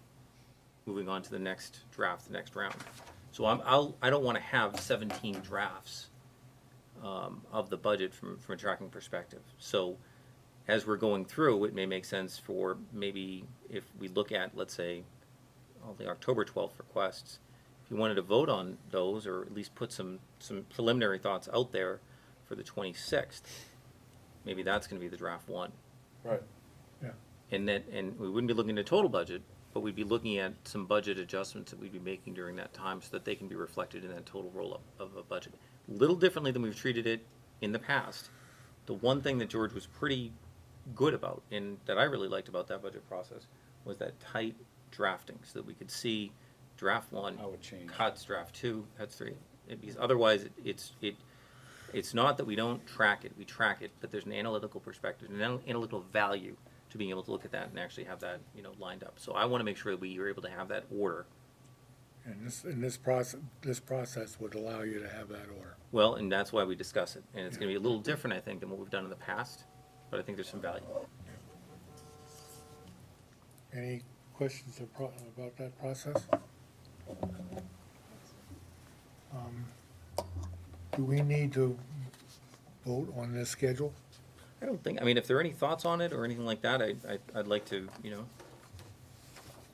Moving on to the next draft, the next round." So I don't want to have 17 drafts of the budget from a tracking perspective. So as we're going through, it may make sense for maybe if we look at, let's say, all the October 12th requests, if you wanted to vote on those, or at least put some preliminary thoughts out there for the 26th, maybe that's going to be the draft 1. Right. And we wouldn't be looking at total budget, but we'd be looking at some budget adjustments that we'd be making during that time so that they can be reflected in that total roll-up of a budget. A little differently than we've treated it in the past. The one thing that George was pretty good about, and that I really liked about that budget process, was that tight drafting, so that we could see draft 1, How it changed. cuts, draft 2, cuts 3. Because otherwise, it's not that we don't track it, we track it, but there's an analytical perspective, an analytical value to being able to look at that and actually have that, lined up. So I want to make sure that we are able to have that order. And this process would allow you to have that order. Well, and that's why we discuss it. And it's going to be a little different, I think, than what we've done in the past, but I think there's some value. Any questions about that process? Do we need to vote on this schedule? I don't think, if there are any thoughts on it or anything like that, I'd like to,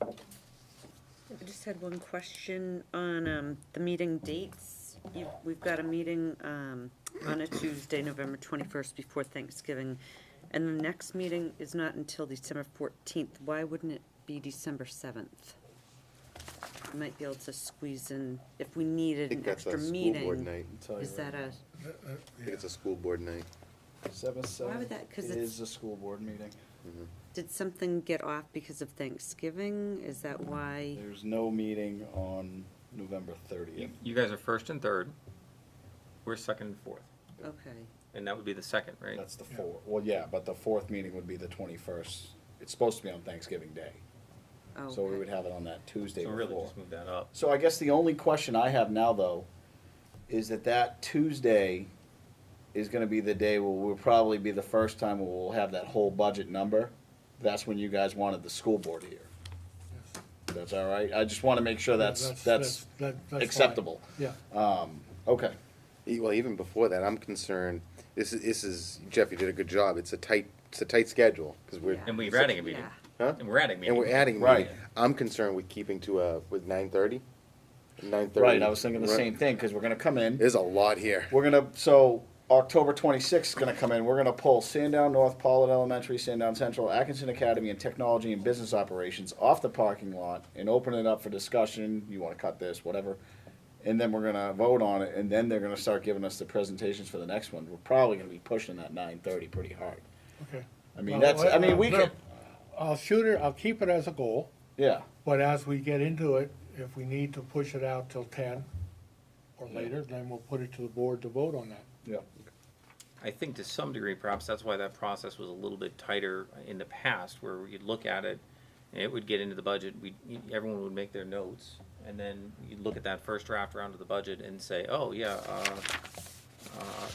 I just had one question on the meeting dates. We've got a meeting on a Tuesday, November 21st, before Thanksgiving, and the next meeting is not until December 14th. Why wouldn't it be December 7th? We might be able to squeeze in, if we I needed think an that's extra a school meeting. board night. Is that a, I think it's a school board night. Why would that- 'cause It it's- is a school board meeting. Did something get off because of Thanksgiving? Is that why? There's no meeting on November You, 30th. you guys are first and third, we're second and fourth, Okay, and that would be the second, right? That's the fourth. Well, yeah, but the fourth meeting would be the 21st. It's supposed to be on Thanksgiving Day. So we okay. would have it on that Tuesday So before. really, just move that up. So I guess the only question I have now, though, is that Tuesday is gonna be the day where will probably be the first time where we'll have that whole budget number. That's when you guys wanted the school board here. That's all right? I just wanna make sure that's fine. acceptable. Yeah, Okay. Well, even before that, I'm concerned, this is, Jeff, you did a good job, it's a tight schedule, because we're, Yeah. And we're adding a meeting, Yeah. huh? and we're adding a meeting. And we're adding a Right. meeting. I'm concerned with keeping to, with 9:30? 9:30. Right, I was thinking the same thing, cause we're gonna come in. There's a lot here. We're gonna, so October 26th is gonna come in, we're gonna pull Sandown North, Pollard Elementary, Sandown Central, Atkinson Academy, and Technology and Business Operations off the parking lot and open it up for discussion, you wanna cut this, whatever. And then we're gonna vote on it, and then they're gonna start giving us the presentations for the next one. We're probably gonna be pushing that 9:30 pretty hard. okay. I mean, Well, that's, I mean, we no, can, I'll keep it as a goal, yeah, but as we get into it, if we need to push it out till 10 or later, then we'll put it to the board to vote on that. yeah. I think to some degree, perhaps that's why that process was a little bit tighter in the past, where you'd look at it, and it would get into the budget, everyone would make their notes, and then you'd look at that first draft round of the budget and say, oh, yeah,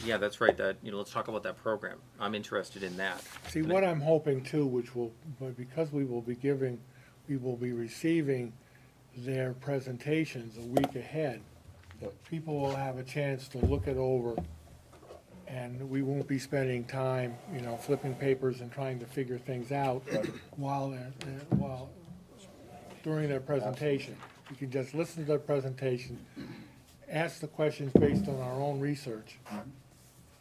yeah, that's right, that, let's talk about that program, I'm interested in that. See, what I'm hoping too, which will, but because we will be receiving their presentations a week ahead, people will have a chance to look it over, and we won't be spending time, flipping papers and trying to figure things out while during their presentation. We can just listen to their presentation, ask the questions based on our own research,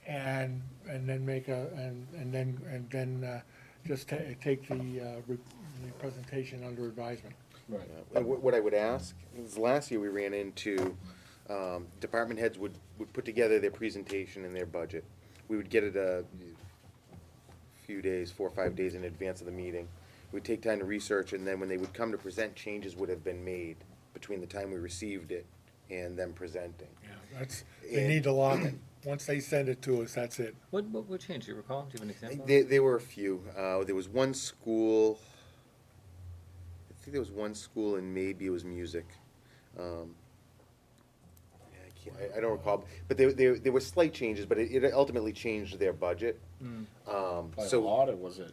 and then make and then just take the presentation under advisement. Right. And what I would ask, is last year we ran into, department heads would put together their presentation and their budget. We would get it a few days, 4 or 5 days in advance of the meeting. We'd take time to research, and then when they would come to present, changes would have been made between the time we received it and them presenting. Yeah, they need to lock it. Once they send it to us, that's it. What changed, do you recall, do you have an example? There were a few. There was one school, I think there was one school, and maybe it was music. I don't recall, but there were slight changes, but it ultimately changed their budget. By a So lot, or was it?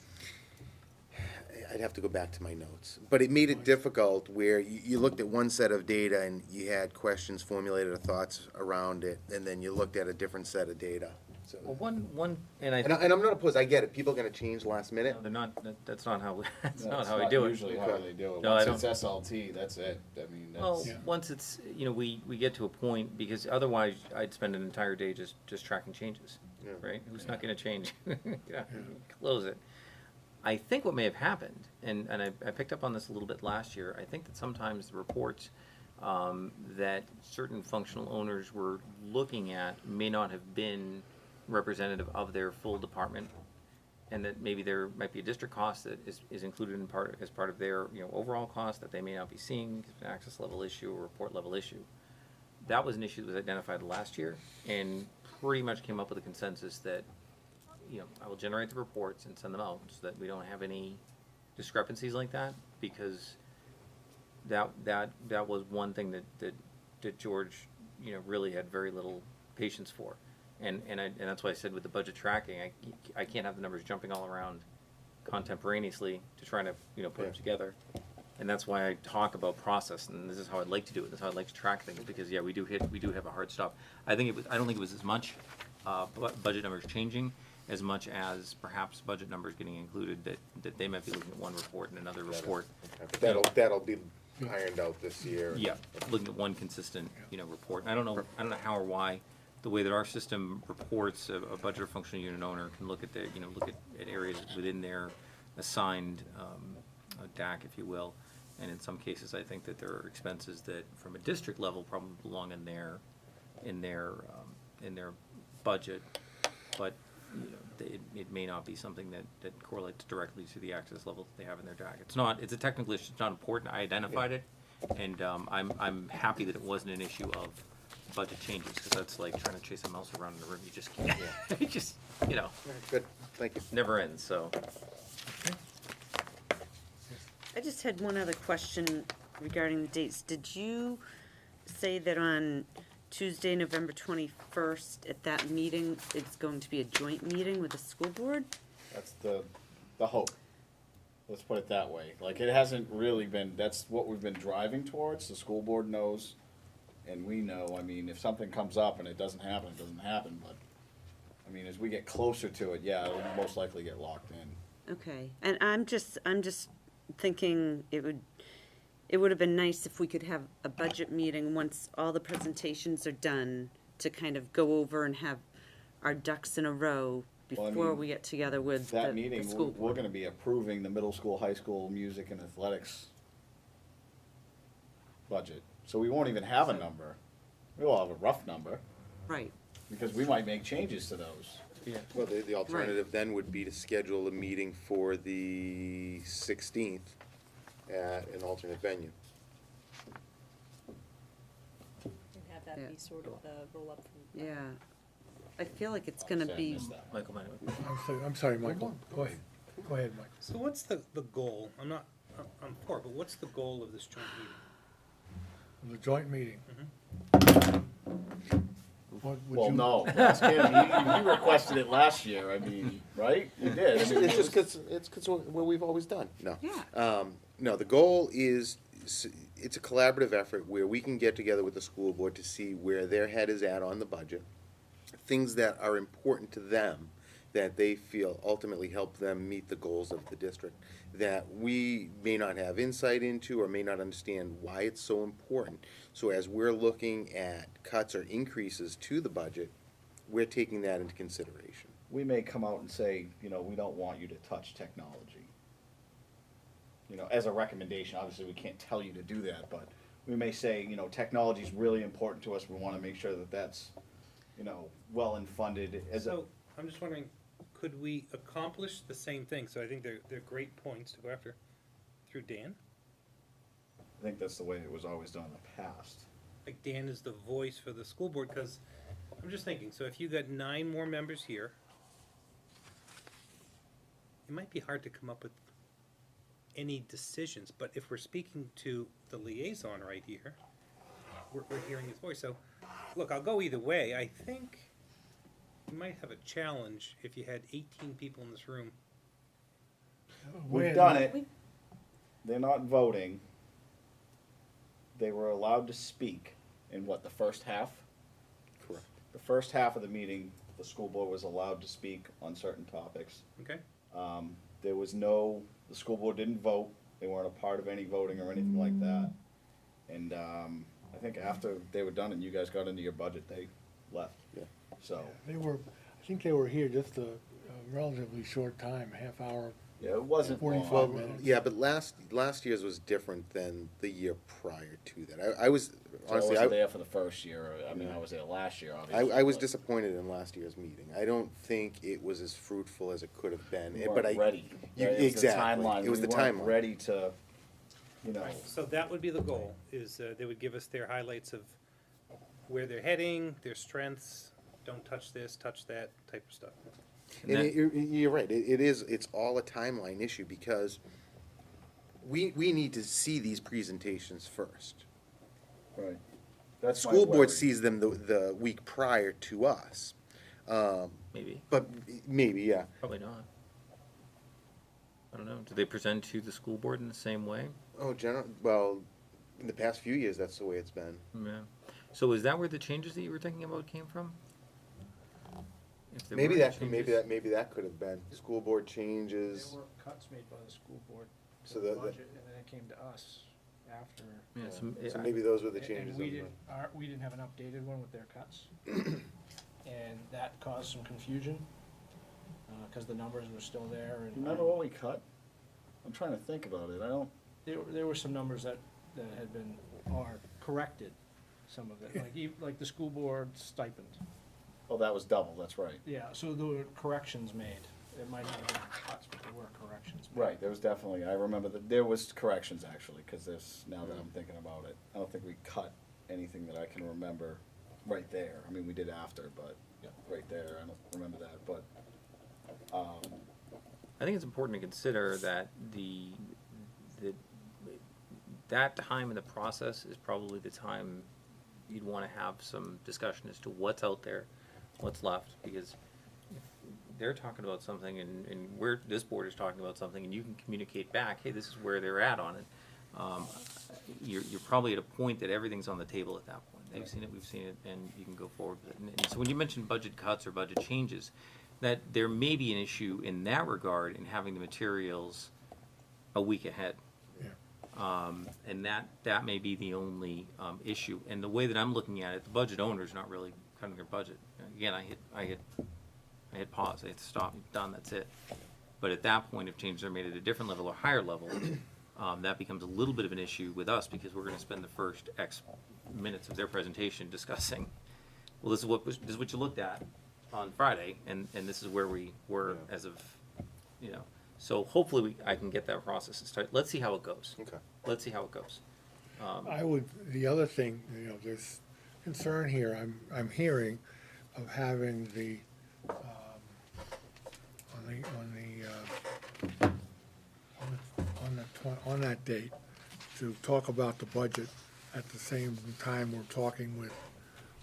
I'd have to go back to my notes, but it made it difficult where you looked at one set of data and you had questions formulated or thoughts around it, and then you looked at a different set of data. So, Well, one, and I and, think, I, and I'm not opposed. I get it. People are going to change last minute. they're not, that's not how, that's No, not it's how I do it. Usually how they do it. No, I Once it's SLT, that's it. I mean, Well, that's, Yeah. once it's, we get to a point, because otherwise I'd spend an entire day just tracking changes, Yeah. right? Who's not gonna change? Yeah, close it. I think what may have happened, and I picked up on this a little bit last year, I think that sometimes the reports that certain functional owners were looking at may not have been representative of their full department, and that maybe there might be a district cost that is included as part of their, overall cost that they may not be seeing, an access level issue or report level issue. That was an issue that was identified last year, and pretty much came up with a consensus that, I will generate the reports and send them out so that we don't have any discrepancies like that, because that was one thing that George, really had very little patience for. And that's why I said with the budget tracking, I can't have the numbers jumping all around contemporaneously to try to, put them Yeah. together. And that's why I talk about process, and this is how I'd like to do it, this is how I'd like to track things, because, yeah, we do have a hard stop. I don't think it was as much, budget numbers changing, as much as perhaps budget numbers getting included, that they might be looking at one report and another report. But that'll be ironed out this year. Yeah, looking at one consistent, report. I don't know how or why, the way that our system reports a budget or functional unit owner can look at look at areas within their assigned, DAC, if you will. And in some cases, I think that there are expenses that, from a district level, probably belong in their budget. But you know, it may not be something that correlates directly to the access level that they have in their jacket. It's not, it's a technical issue, it's not important, I identified it, and, I'm happy that it wasn't an issue of budget changes, because that's like trying to chase a mouse around in the room, you just can't, you just, you know, Good, thank you. never ends, so. I just had one other question regarding the dates. Did you say that on Tuesday, November 21st, at that meeting, it's going to be a joint meeting with the school board? That's the hope. Let's put it that way. Like, it hasn't really been, that's what we've been driving towards. The school board knows, and we know. I mean, if something comes up and it doesn't happen, it doesn't happen, but, I mean, as we get closer to it, yeah, it'll most likely get locked in. Okay, and I'm just thinking it would have been nice if we could have a budget meeting once all the presentations are done to kind of go over and have our ducks in a row Well, I before mean, we get together with That the meeting, school we're board. gonna be approving the middle school, high school music and athletics budget. So we won't even have a number. We'll have a rough number, Right, because we might make changes to those. Yeah. Well, the alternative then would be to schedule a meeting for the 16th at an alternate venue. And have that Yeah. be sort of the roll-up from. yeah. I feel like it's gonna Sorry, I be, missed that. Michael, I'm sorry, Michael, go ahead, Mike. So what's the goal? I'm for it, but what's the goal of this joint meeting? The joint meeting. What would Well, you- no, ask him. You requested it last year, I mean, right? You did. I mean, It's just because, it's 'cause what we've always done. No. yeah, No, the goal is, it's a collaborative effort where we can get together with the school board to see where their head is at on the budget, things that are important to them, that they feel ultimately help them meet the goals of the district, that we may not have insight into or may not understand why it's so important. So as we're looking at cuts or increases to the budget, we're taking that into consideration. we may come out and say, you know, we don't want you to touch technology. You know, as a recommendation, obviously, we can't tell you to do that, but we may say, you know, technology is really important to us, we wanna make sure that that's, you know, well and funded as a. So, I'm just wondering, could we accomplish the same thing? So I think they're great points to go after through Dan. I think that's the way it was always done in the past. Like Dan is the voice for the school board, because I'm just thinking, so if you got 9 more members here, it might be hard to come up with any decisions, but if we're speaking to the liaison right here, we're hearing his voice. So, look, I'll go either way. I think you might have a challenge if you had 18 people in this room. We've done it. They're not voting. They were allowed to speak in what, the first half? Correct. The first half of the meeting, the school board was allowed to speak on certain topics. Okay? There was no, the school board didn't vote, they weren't a part of any voting or anything like that. And, I think after they were done and you guys got into your budget, they left. Yeah. So, I think they were here just a relatively short time, half hour. yeah, it wasn't 45 long. minutes. Yeah, but last year's was different than the year prior to that. I was, So honestly, I wasn't there for the first year, I mean, I was there last year, obviously. I was but disappointed in last year's meeting. I don't think it was as fruitful as it could have been. We But weren't ready. You- Right? It was the exactly. timeline. It was We the weren't timeline. ready to, you know. So that would be the goal, is they would give us their highlights of where they're heading, their strengths, don't touch this, touch that type of stuff. And you're right, it's all a timeline issue because we need to see these presentations first. Right. That's my School board worry. sees them the week prior to us. maybe, But maybe, yeah. probably not. I don't know, do they present to the school board in the same way? Oh, well, in the past few years, that's the way it's been. Yeah. So is that where the changes that you were thinking about came from? If there Maybe were that, changes- maybe that could have been. School board changes, There were cuts made by the school board to So the the- budget, and then it came to us after. Yeah, so maybe those were the And changes. we of the- didn't, we didn't have an updated one with their cuts. And that caused some confusion, cause the numbers were still there and. Remember what we cut? I'm trying to think about it, I don't, There were some numbers that had been, or corrected, some of it, like the school board stipend. Oh, that was double, that's right. Yeah, so there were corrections made. It might not have been cuts, but there were corrections made. Right, there was definitely, I remember that, there was corrections actually, cause there's, now that I'm thinking about it, I don't think we cut anything that I can remember right there. I mean, we did after, but, right there, I don't remember that, but, I think it's important to consider that that time in the process is probably the time you'd wanna have some discussion as to what's out there, what's left, because if they're talking about something and this board is talking about something and you can communicate back, hey, this is where they're at on it, you're probably at a point that everything's on the table at that point. They've seen it, we've seen it, and you can go forward with it. And so when you mention budget cuts or budget changes, that there may be an issue in that regard in having the materials a week ahead. And that may be the only issue. And the way that I'm looking at it, the budget owner's not really cutting their budget. Again, I hit pause, I hit stop, done, that's it. But at that point, if changes are made at a different level or higher level, that becomes a little bit of an issue with us because we're gonna spend the first X minutes of their presentation discussing, well, this is what you looked at on Friday, and this is where we were as of, so hopefully I can get that process to start. Let's see how it goes. Okay. Let's see how it goes. The other thing, there's concern here, I'm hearing of having on that date, to talk about the budget at the same time we're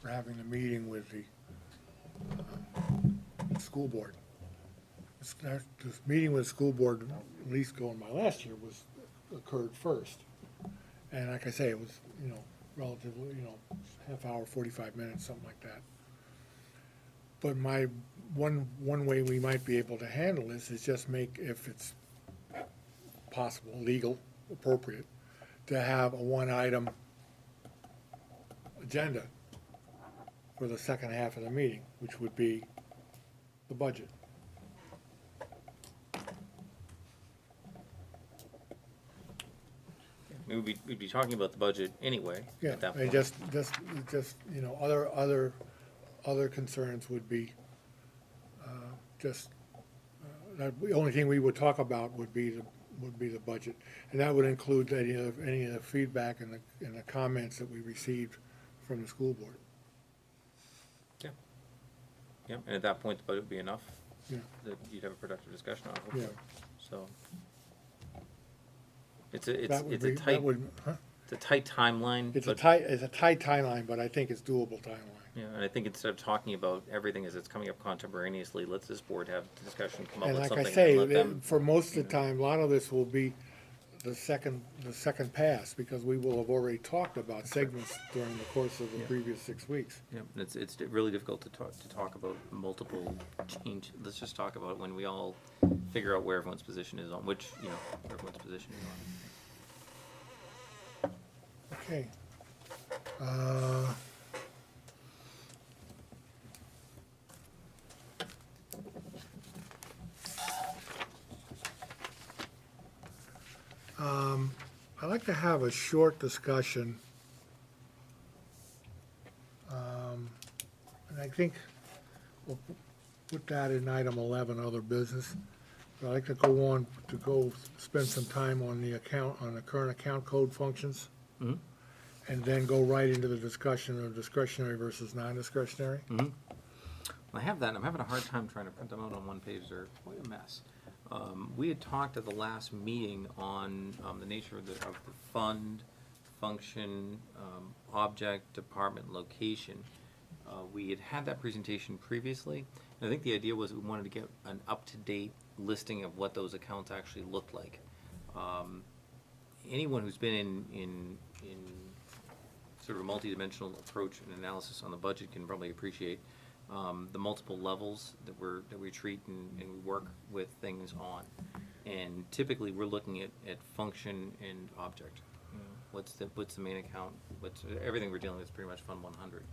having the meeting with the school board. This meeting with the school board, at least going my last year, occurred first. And like I say, it was, relatively, half hour, 45 minutes, something like that. But one way we might be able to handle this is just make, if it's possible, legal, appropriate, to have a one-item agenda for the second half of the meeting, which would be the budget. We'd be talking about the budget anyway Yeah, at that and point. just, other concerns would be, the only thing we would talk about would be the budget. And that would include any of the feedback and the comments that we received from the school board. Yeah, and at that point, the budget would be enough Yeah. that you'd have a productive discussion on, hopefully. Yeah. So. It's That would a be- tight, that would- huh? it's a tight timeline. It's a but- tight timeline, but I think it's doable timeline. Yeah, and I think instead of talking about everything as it's coming up contemporaneously, let's this board have the discussion, come up And with like I something, say, and let them. for most of the time, a lot of this will be the second pass, because we will have already talked about segments during the course of the Yeah. previous 6 weeks. Yeah, and it's really difficult to talk about multiple change, let's just talk about when we all figure out where everyone's position is on, where everyone's position is on. Okay. I'd like to have a short discussion. And I think we'll put that in item 11, other business. But I'd like to go spend some time on the current account code functions. Mhm. And then go right into the discussion of discretionary versus non-discretionary. I have that, and I'm having a hard time trying to print them out on one page, they're quite a mess. We had talked at the last meeting on the nature of the fund, function, object, department, location. We had that presentation previously, and I think the idea was we wanted to get an up-to-date listing of what those accounts actually looked like. Anyone who's been in sort of a multidimensional approach and analysis on the budget can probably appreciate the multiple levels that we treat and we work with things on. And typically, we're looking at function and object. What's the main account? Everything we're dealing with is pretty much Fund 100.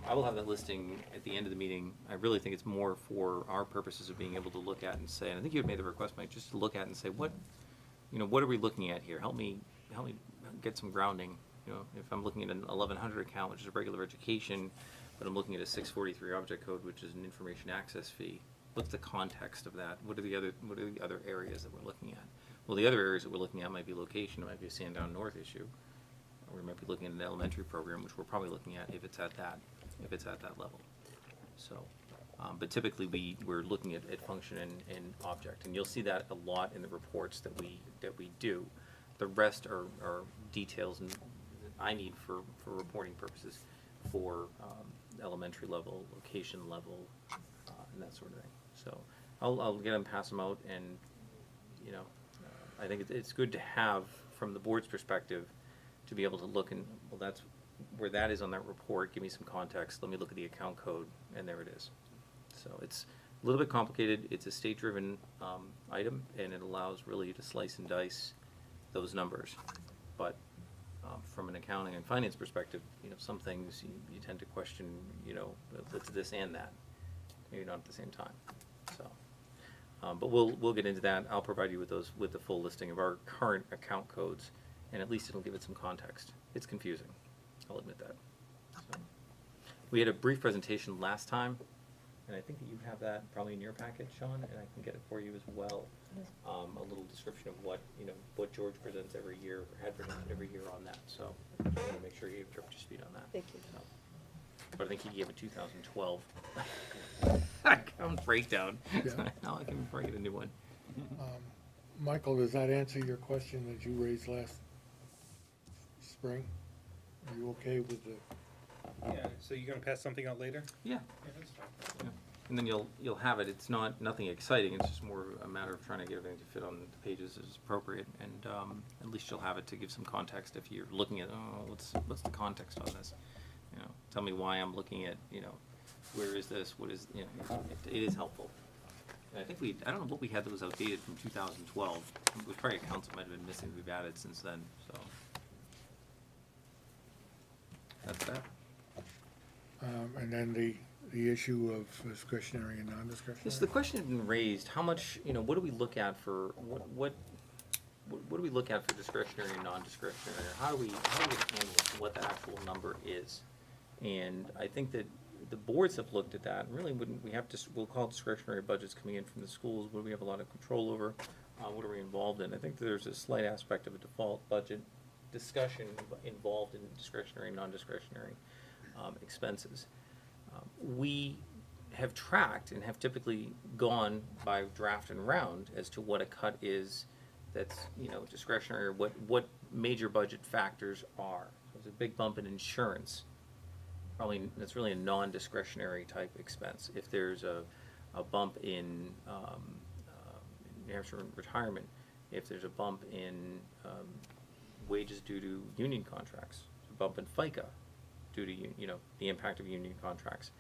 I will have that listing at the end of the meeting. I really think it's more for our purposes of being able to look at and say, and I think you had made the request, Mike, just to look at and say, what are we looking at here? Help me get some grounding. If I'm looking at an 1100 account, which is a regular education, but I'm looking at a 643 object code, which is an information access fee. What's the context of that? What are the other areas that we're looking at? Well, the other areas that we're looking at might be location, it might be a Sandown North issue, or we might be looking at an elementary program, which we're probably looking at if it's at that level. So, but typically we're looking at function and object, and you'll see that a lot in the reports that we do. The rest are details and I need for reporting purposes for elementary level, location level, and that sort of thing. So I'll get them, pass them out, and you know, I think it's good to have from the board's perspective to be able to look and, well, that's where that is on that report. Give me some context. Let me look at the account code, and there it is. So it's a little bit complicated. It's a state-driven item, and it allows really to slice and dice those numbers. But from an accounting and finance perspective, you know, some things you tend to question, you know, it's this and that, maybe not at the same time. So, but we'll get into that. I'll provide you with the full listing of our current account codes, and at least it'll give it some context. It's confusing, I'll admit that. So, we had a brief presentation last time, and I think that you have that probably in your packet, Sean, and I can get it for you as well. A little description of what George presents every year, or had presented every year on that. So I want to make sure you're up to speed on that. Thank you. So, but I think he gave a 2012 account breakdown. Yeah. So now I can probably get a new one. Michael, does that answer your question that you raised last spring? Are you okay with the, Yeah, so you're gonna pass something out later? Yeah. Yeah, that's fine. Yeah. And then you'll have it. It's nothing exciting. It's just more a matter of trying to get everything to fit on the pages as appropriate. And at least you'll have it to give some context if you're looking at, what's the context on this? You know, tell me why I'm looking at, you know, where is this? What is, you know, it is helpful. And I think I don't know what we had that was outdated from 2012. It was probably accounts that might have been missing. We've added since then. So that's that. and then the issue of discretionary and non-discretionary? Yes, the question had been raised, how much, you know, what do we look at for, what do we look at for discretionary and non-discretionary? Or how do we handle what the actual number is? And I think that the boards have looked at that, and really we'll call it discretionary budgets coming in from the schools, what do we have a lot of control over? What are we involved in? I think there's a slight aspect of a default budget discussion involved in discretionary and non-discretionary expenses. We have tracked and have typically gone by draft and round as to what a cut is that's, you know, discretionary, or what major budget factors are. So there's a big bump in insurance. Probably that's really a non-discretionary type expense. If there's a bump in New Hampshire retirement, if there's a bump in wages due to union contracts, a bump in FICA due to, you know, the impact of union contracts,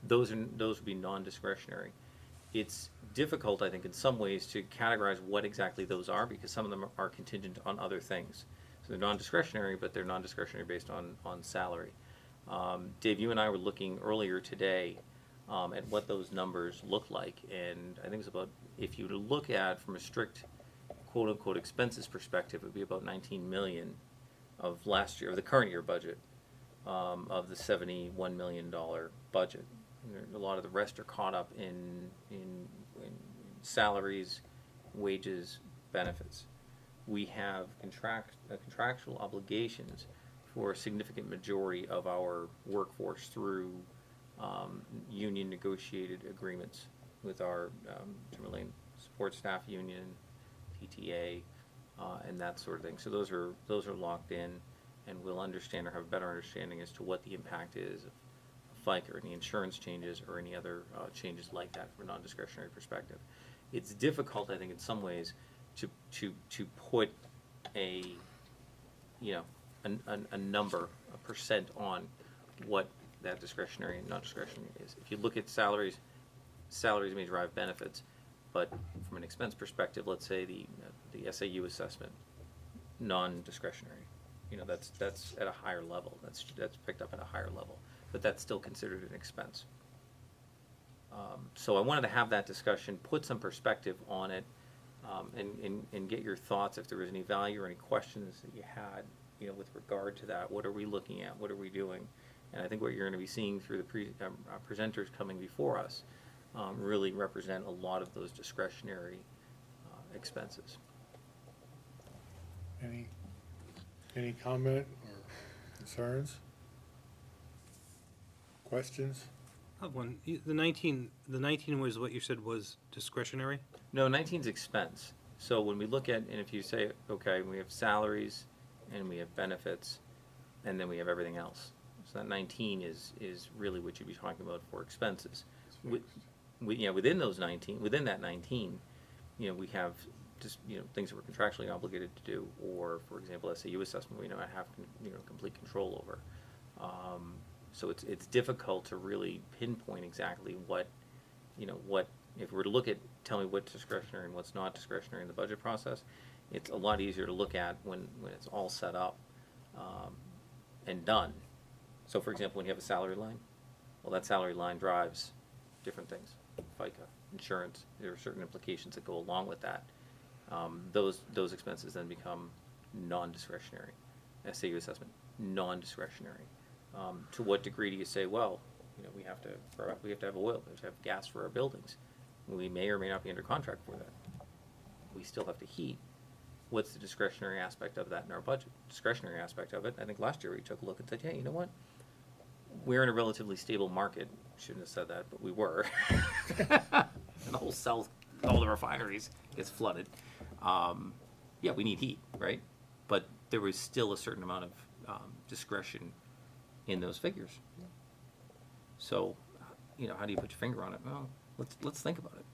those would be non-discretionary. It's difficult, I think, in some ways to categorize what exactly those are, because some of them are contingent on other things. So they're non-discretionary, but they're non-discretionary based on salary. Dave, you and I were looking earlier today at what those numbers look like, and I think it's about, if you were to look at from a strict quote-unquote expenses perspective, it would be about 19 million of last year, of the current year budget, of the $71 million budget. And a lot of the rest are caught up in salaries, wages, benefits. We have contractual obligations for a significant majority of our workforce through union negotiated agreements with our Timberlane support staff union, PTA, and that sort of thing. So those are locked in, and we'll understand or have a better understanding as to what the impact is of FICA or any insurance changes or any other changes like that from a non-discretionary perspective. It's difficult, I think, in some ways, to put a, you know, a number, a percent on what that discretionary and non-discretionary is. If you look at salaries may drive benefits, but from an expense perspective, let's say the SAU assessment, non-discretionary. You know, that's at a higher level. That's picked up at a higher level, but that's still considered an expense. So I wanted to have that discussion, put some perspective on it, and get your thoughts if there was any value or any questions that you had, you know, with regard to that. What are we looking at? What are we doing? And I think what you're gonna be seeing through the presenters coming before us, really represent a lot of those discretionary, expenses. Any comment or concerns? Questions? I have one. The 19 was what you said was discretionary? No, 19's expense. So when we look at, and if you say, okay, we have salaries, and we have benefits, and then we have everything else. So that 19 is really what you'd be talking about for expenses. Within those 19, within that 19, you know, we have just, you know, things that we're contractually obligated to do, or, for example, SAU assessment, we don't have, you know, complete control over. So it's difficult to really pinpoint exactly what, you know, what, if we were to look at, tell me what's discretionary and what's not discretionary in the budget process, it's a lot easier to look at when it's all set up, and done. So for example, when you have a salary line, well, that salary line drives different things, FICA, insurance, there are certain implications that go along with that. Those expenses then become non-discretionary. SAU assessment, non-discretionary. To what degree do you say, well, you know, we have to have oil, we have to have gas for our buildings. We may or may not be under contract for that. We still have to heat. What's the discretionary aspect of that in our budget? Discretionary aspect of it, I think last year we took a look and said, hey, you know what? We're in a relatively stable market. Shouldn't have said that, but we were. And the whole South, all the refineries gets flooded. Yeah, we need heat, right? But there was still a certain amount of discretion in those figures. So, you know, how do you put your finger on it? Well, let's think about it.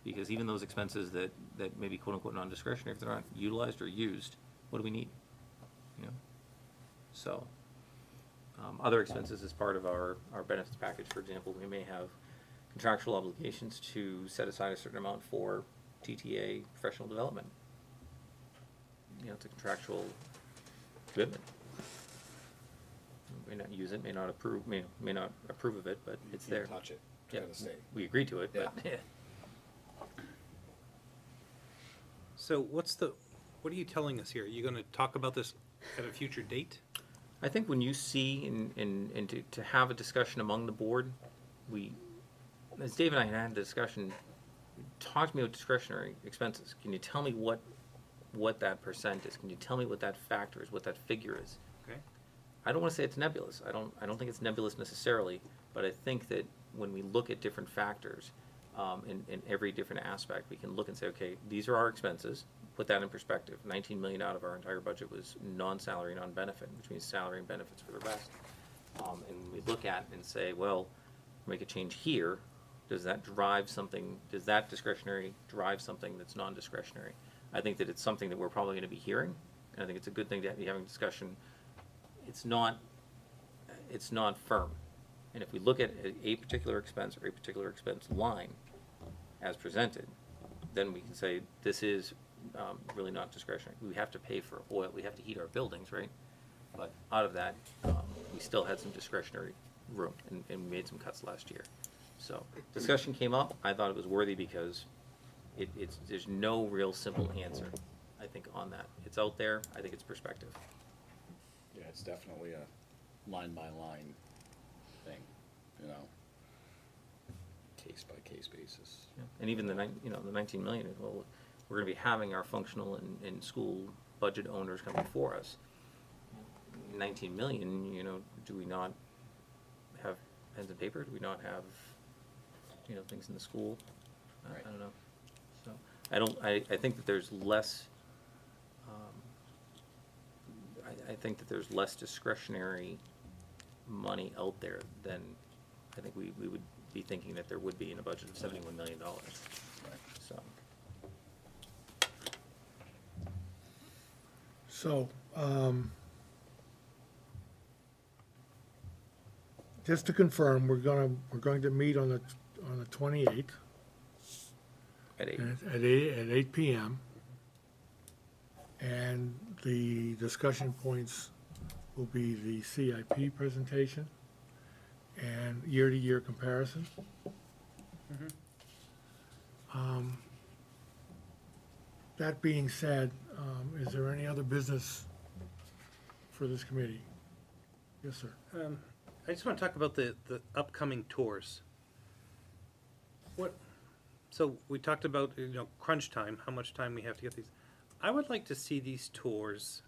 Because even those expenses that may be quote unquote non-discretionary, if they're not utilized or used, what do we need? You know? So, other expenses as part of our benefits package, for example, we may have contractual obligations to set aside a certain amount for TTA professional development. You know, it's a contractual commitment. May not use it, may not approve of it, but it's there. Touch it, Yeah, kind of state. we agreed to it, but Yeah. So what are you telling us here? Are you gonna talk about this at a future date? I think when you see and to have a discussion among the board, as Dave and I had the discussion, talk to me about discretionary expenses. Can you tell me what that percent is? Can you tell me what that factor is, what that figure is? Okay. I don't want to say it's nebulous. I don't think it's nebulous necessarily, but I think that when we look at different factors, in every different aspect, we can look and say, okay, these are our expenses. Put that in perspective. 19 million out of our entire budget was non-salary, non-benefit, which means salary and benefits for the rest. And we look at and say, well, make a change here. Does that drive something? Does that discretionary drive something that's non-discretionary? I think that it's something that we're probably going to be hearing, and I think it's a good thing to be having a discussion. It's not firm. And if we look at a particular expense or a particular expense line as presented, then we can say this is really not discretionary. We have to pay for oil, we have to heat our buildings, right? But out of that, we still had some discretionary room, and we made some cuts last year. So discussion came up. I thought it was worthy because there's no real simple answer, I think, on that. It's out there. I think it's perspective. Yeah, it's definitely a line-by-line thing, you know, case-by-case basis. Yeah. And even the 19 million, well, we're going to be having our functional and school budget owners come before us. 19 million, you know, do we not have pens and paper? Do we not have, you know, things in the school? Right. I don't know. So I think that there's less, I think that there's less discretionary money out there than I think we would be thinking that there would be in a budget of $71 million. Right. So, just to confirm, we're going to meet on the 28th At 8. at 8 p.m. And the discussion points will be the CIP presentation and year-to-year comparison. That being said, is there any other business for this committee? Yes, sir. I just want to talk about the upcoming tours. So we talked about, crunch time, how much time we have to get these. I would like to see these tours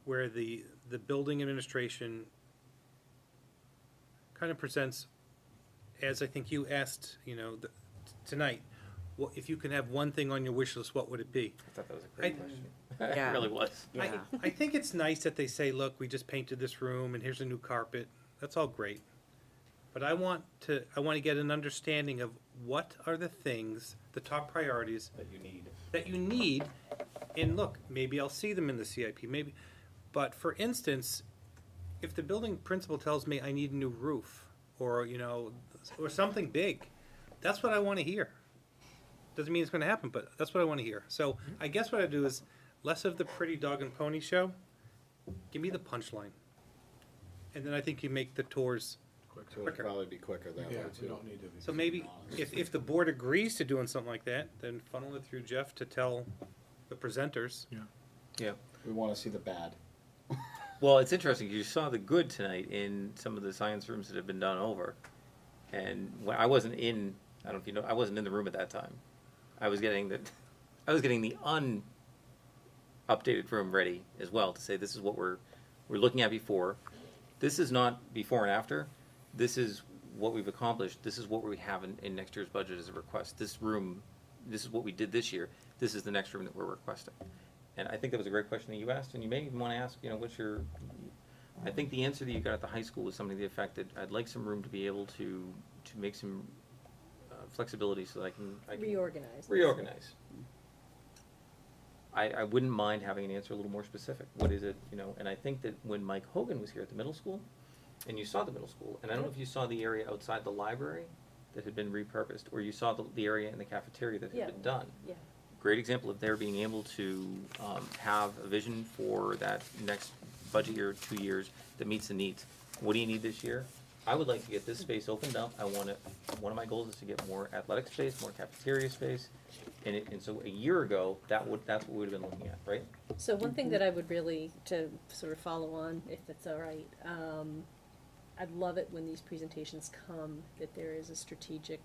where the building administration kind of presents, as I think you asked, tonight, if you can have one thing on your wish list, what would it be? I thought that was a great I- question. Yeah. It really was. Yeah. I think it's nice that they say, look, we just painted this room and here's a new carpet. That's all great. But I want to get an understanding of what are the things, the top priorities That you need. that you need. And look, maybe I'll see them in the CIP, maybe. But for instance, if the building principal tells me I need a new roof or, or something big, that's what I want to hear. Doesn't mean it's going to happen, but that's what I want to hear. So I guess what I do is less of the pretty dog and pony show. Give me the punchline. And then I think you make the tours So it'd quicker. probably be quicker that way Yeah, we too. don't need to. So maybe if the board agrees to doing something like that, then funnel it through Jeff to tell the presenters. Yeah. We wanna see the bad. Well, it's interesting. You saw the good tonight in some of the science rooms that have been done over. And when I wasn't in, I don't know if you know, I wasn't in the room at that time. I was getting the updated room ready as well to say this is what we're looking at before. This is not before and after. This is what we've accomplished. This is what we have in next year's budget as a request. This room, this is what we did this year. This is the next room that we're requesting. And I think that was a great question that you asked, and you may even want to ask, what's your, I think the answer that you got at the high school was something to the effect that I'd like some room to be able to make some flexibility so that I can reorganize. I wouldn't mind having an answer a little more specific. What is it, and I think that when Mike Hogan was here at the middle school, and you saw the middle school, and I don't know if you saw the area outside the library that had been repurposed, or you saw the area in the cafeteria that had been done. Yeah. Great example of their being able to have a vision for that next budget year, 2 years, that meets the needs. What do you need this year? I would like to get this space opened up. one of my goals is to get more athletic space, more cafeteria space. And so a year ago, that's what we would have been looking at, right? So one thing that I would really, to sort of follow on, if it's all right, I'd love it when these presentations come, that there is a strategic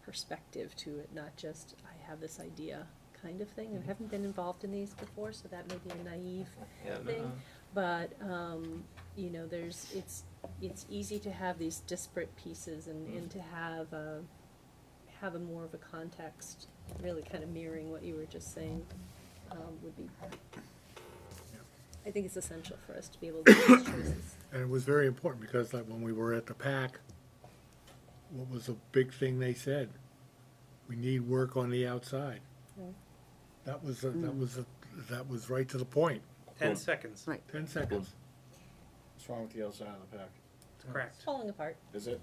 perspective to it, not just, I have this idea kind of thing. I haven't been involved in these before, so that may be a naive thing. But, it's easy to have these disparate pieces and to have a more of a context, really kind of mirroring what you were just saying, would be, I think it's essential for us to be able to make those choices. And it was very important because like when we were at the PAC, what was the big thing they said? We need work on the outside. Right. That was right to the point. 10 seconds. Right. 10 seconds. What's wrong with the outside of the pack? It's cracked. It's falling apart. Is it?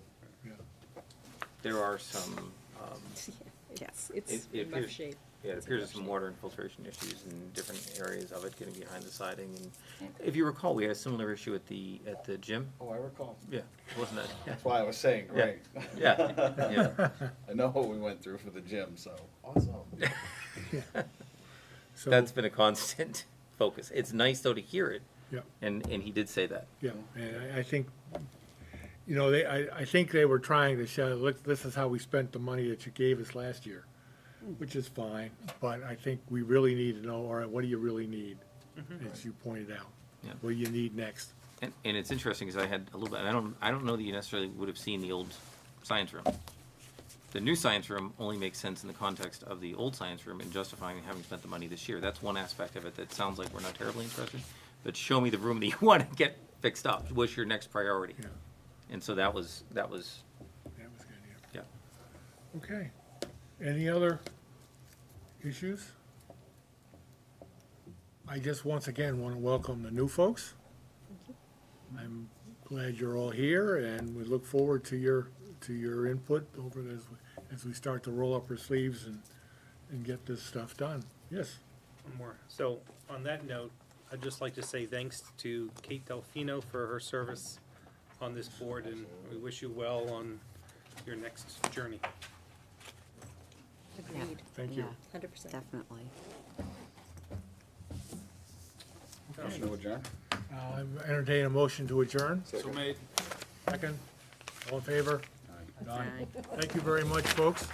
There are some, Yes. It's It in rough appears- shape. yeah, it appears there's some water infiltration issues in different areas of it, getting behind the siding. And if you recall, we had a similar issue at the gym. Oh, I recall. Yeah, wasn't it? Yeah. That's why I was saying, Yeah. right? Yeah. I know what we went through for the gym, so. Awesome. So, That's been a constant focus. It's nice though to hear it. Yeah. And he did say that. yeah, and I think, I think they were trying to show, look, this is how we spent the money that you gave us last year, which is fine, but I think we really need to know, all right, what do you really need? As you pointed out. Yeah. What do you need next? And it's interesting because I had a little bit, and I don't know that you necessarily would have seen the old science room. The new science room only makes sense in the context of the old science room and justifying having spent the money this year. That's one aspect of it that sounds like we're not terribly interested. But show me the room that you want to get fixed up. What's your next priority? Yeah. And so that was That was good, yeah. Okay. Any other issues? I just once again want to welcome the new folks. I'm glad you're all here, and we look forward to your input over as we start to roll up our sleeves and get this stuff done. Yes. One more. So on that note, I'd just like to say thanks to Kate Delfino for her service on this board, and we wish you well on your next journey. Agreed, Thank you. 100%. Definitely. Motion to adjourn? I entertain a motion to adjourn. So made. Second, all in favor? Aye. Thank you very much, folks.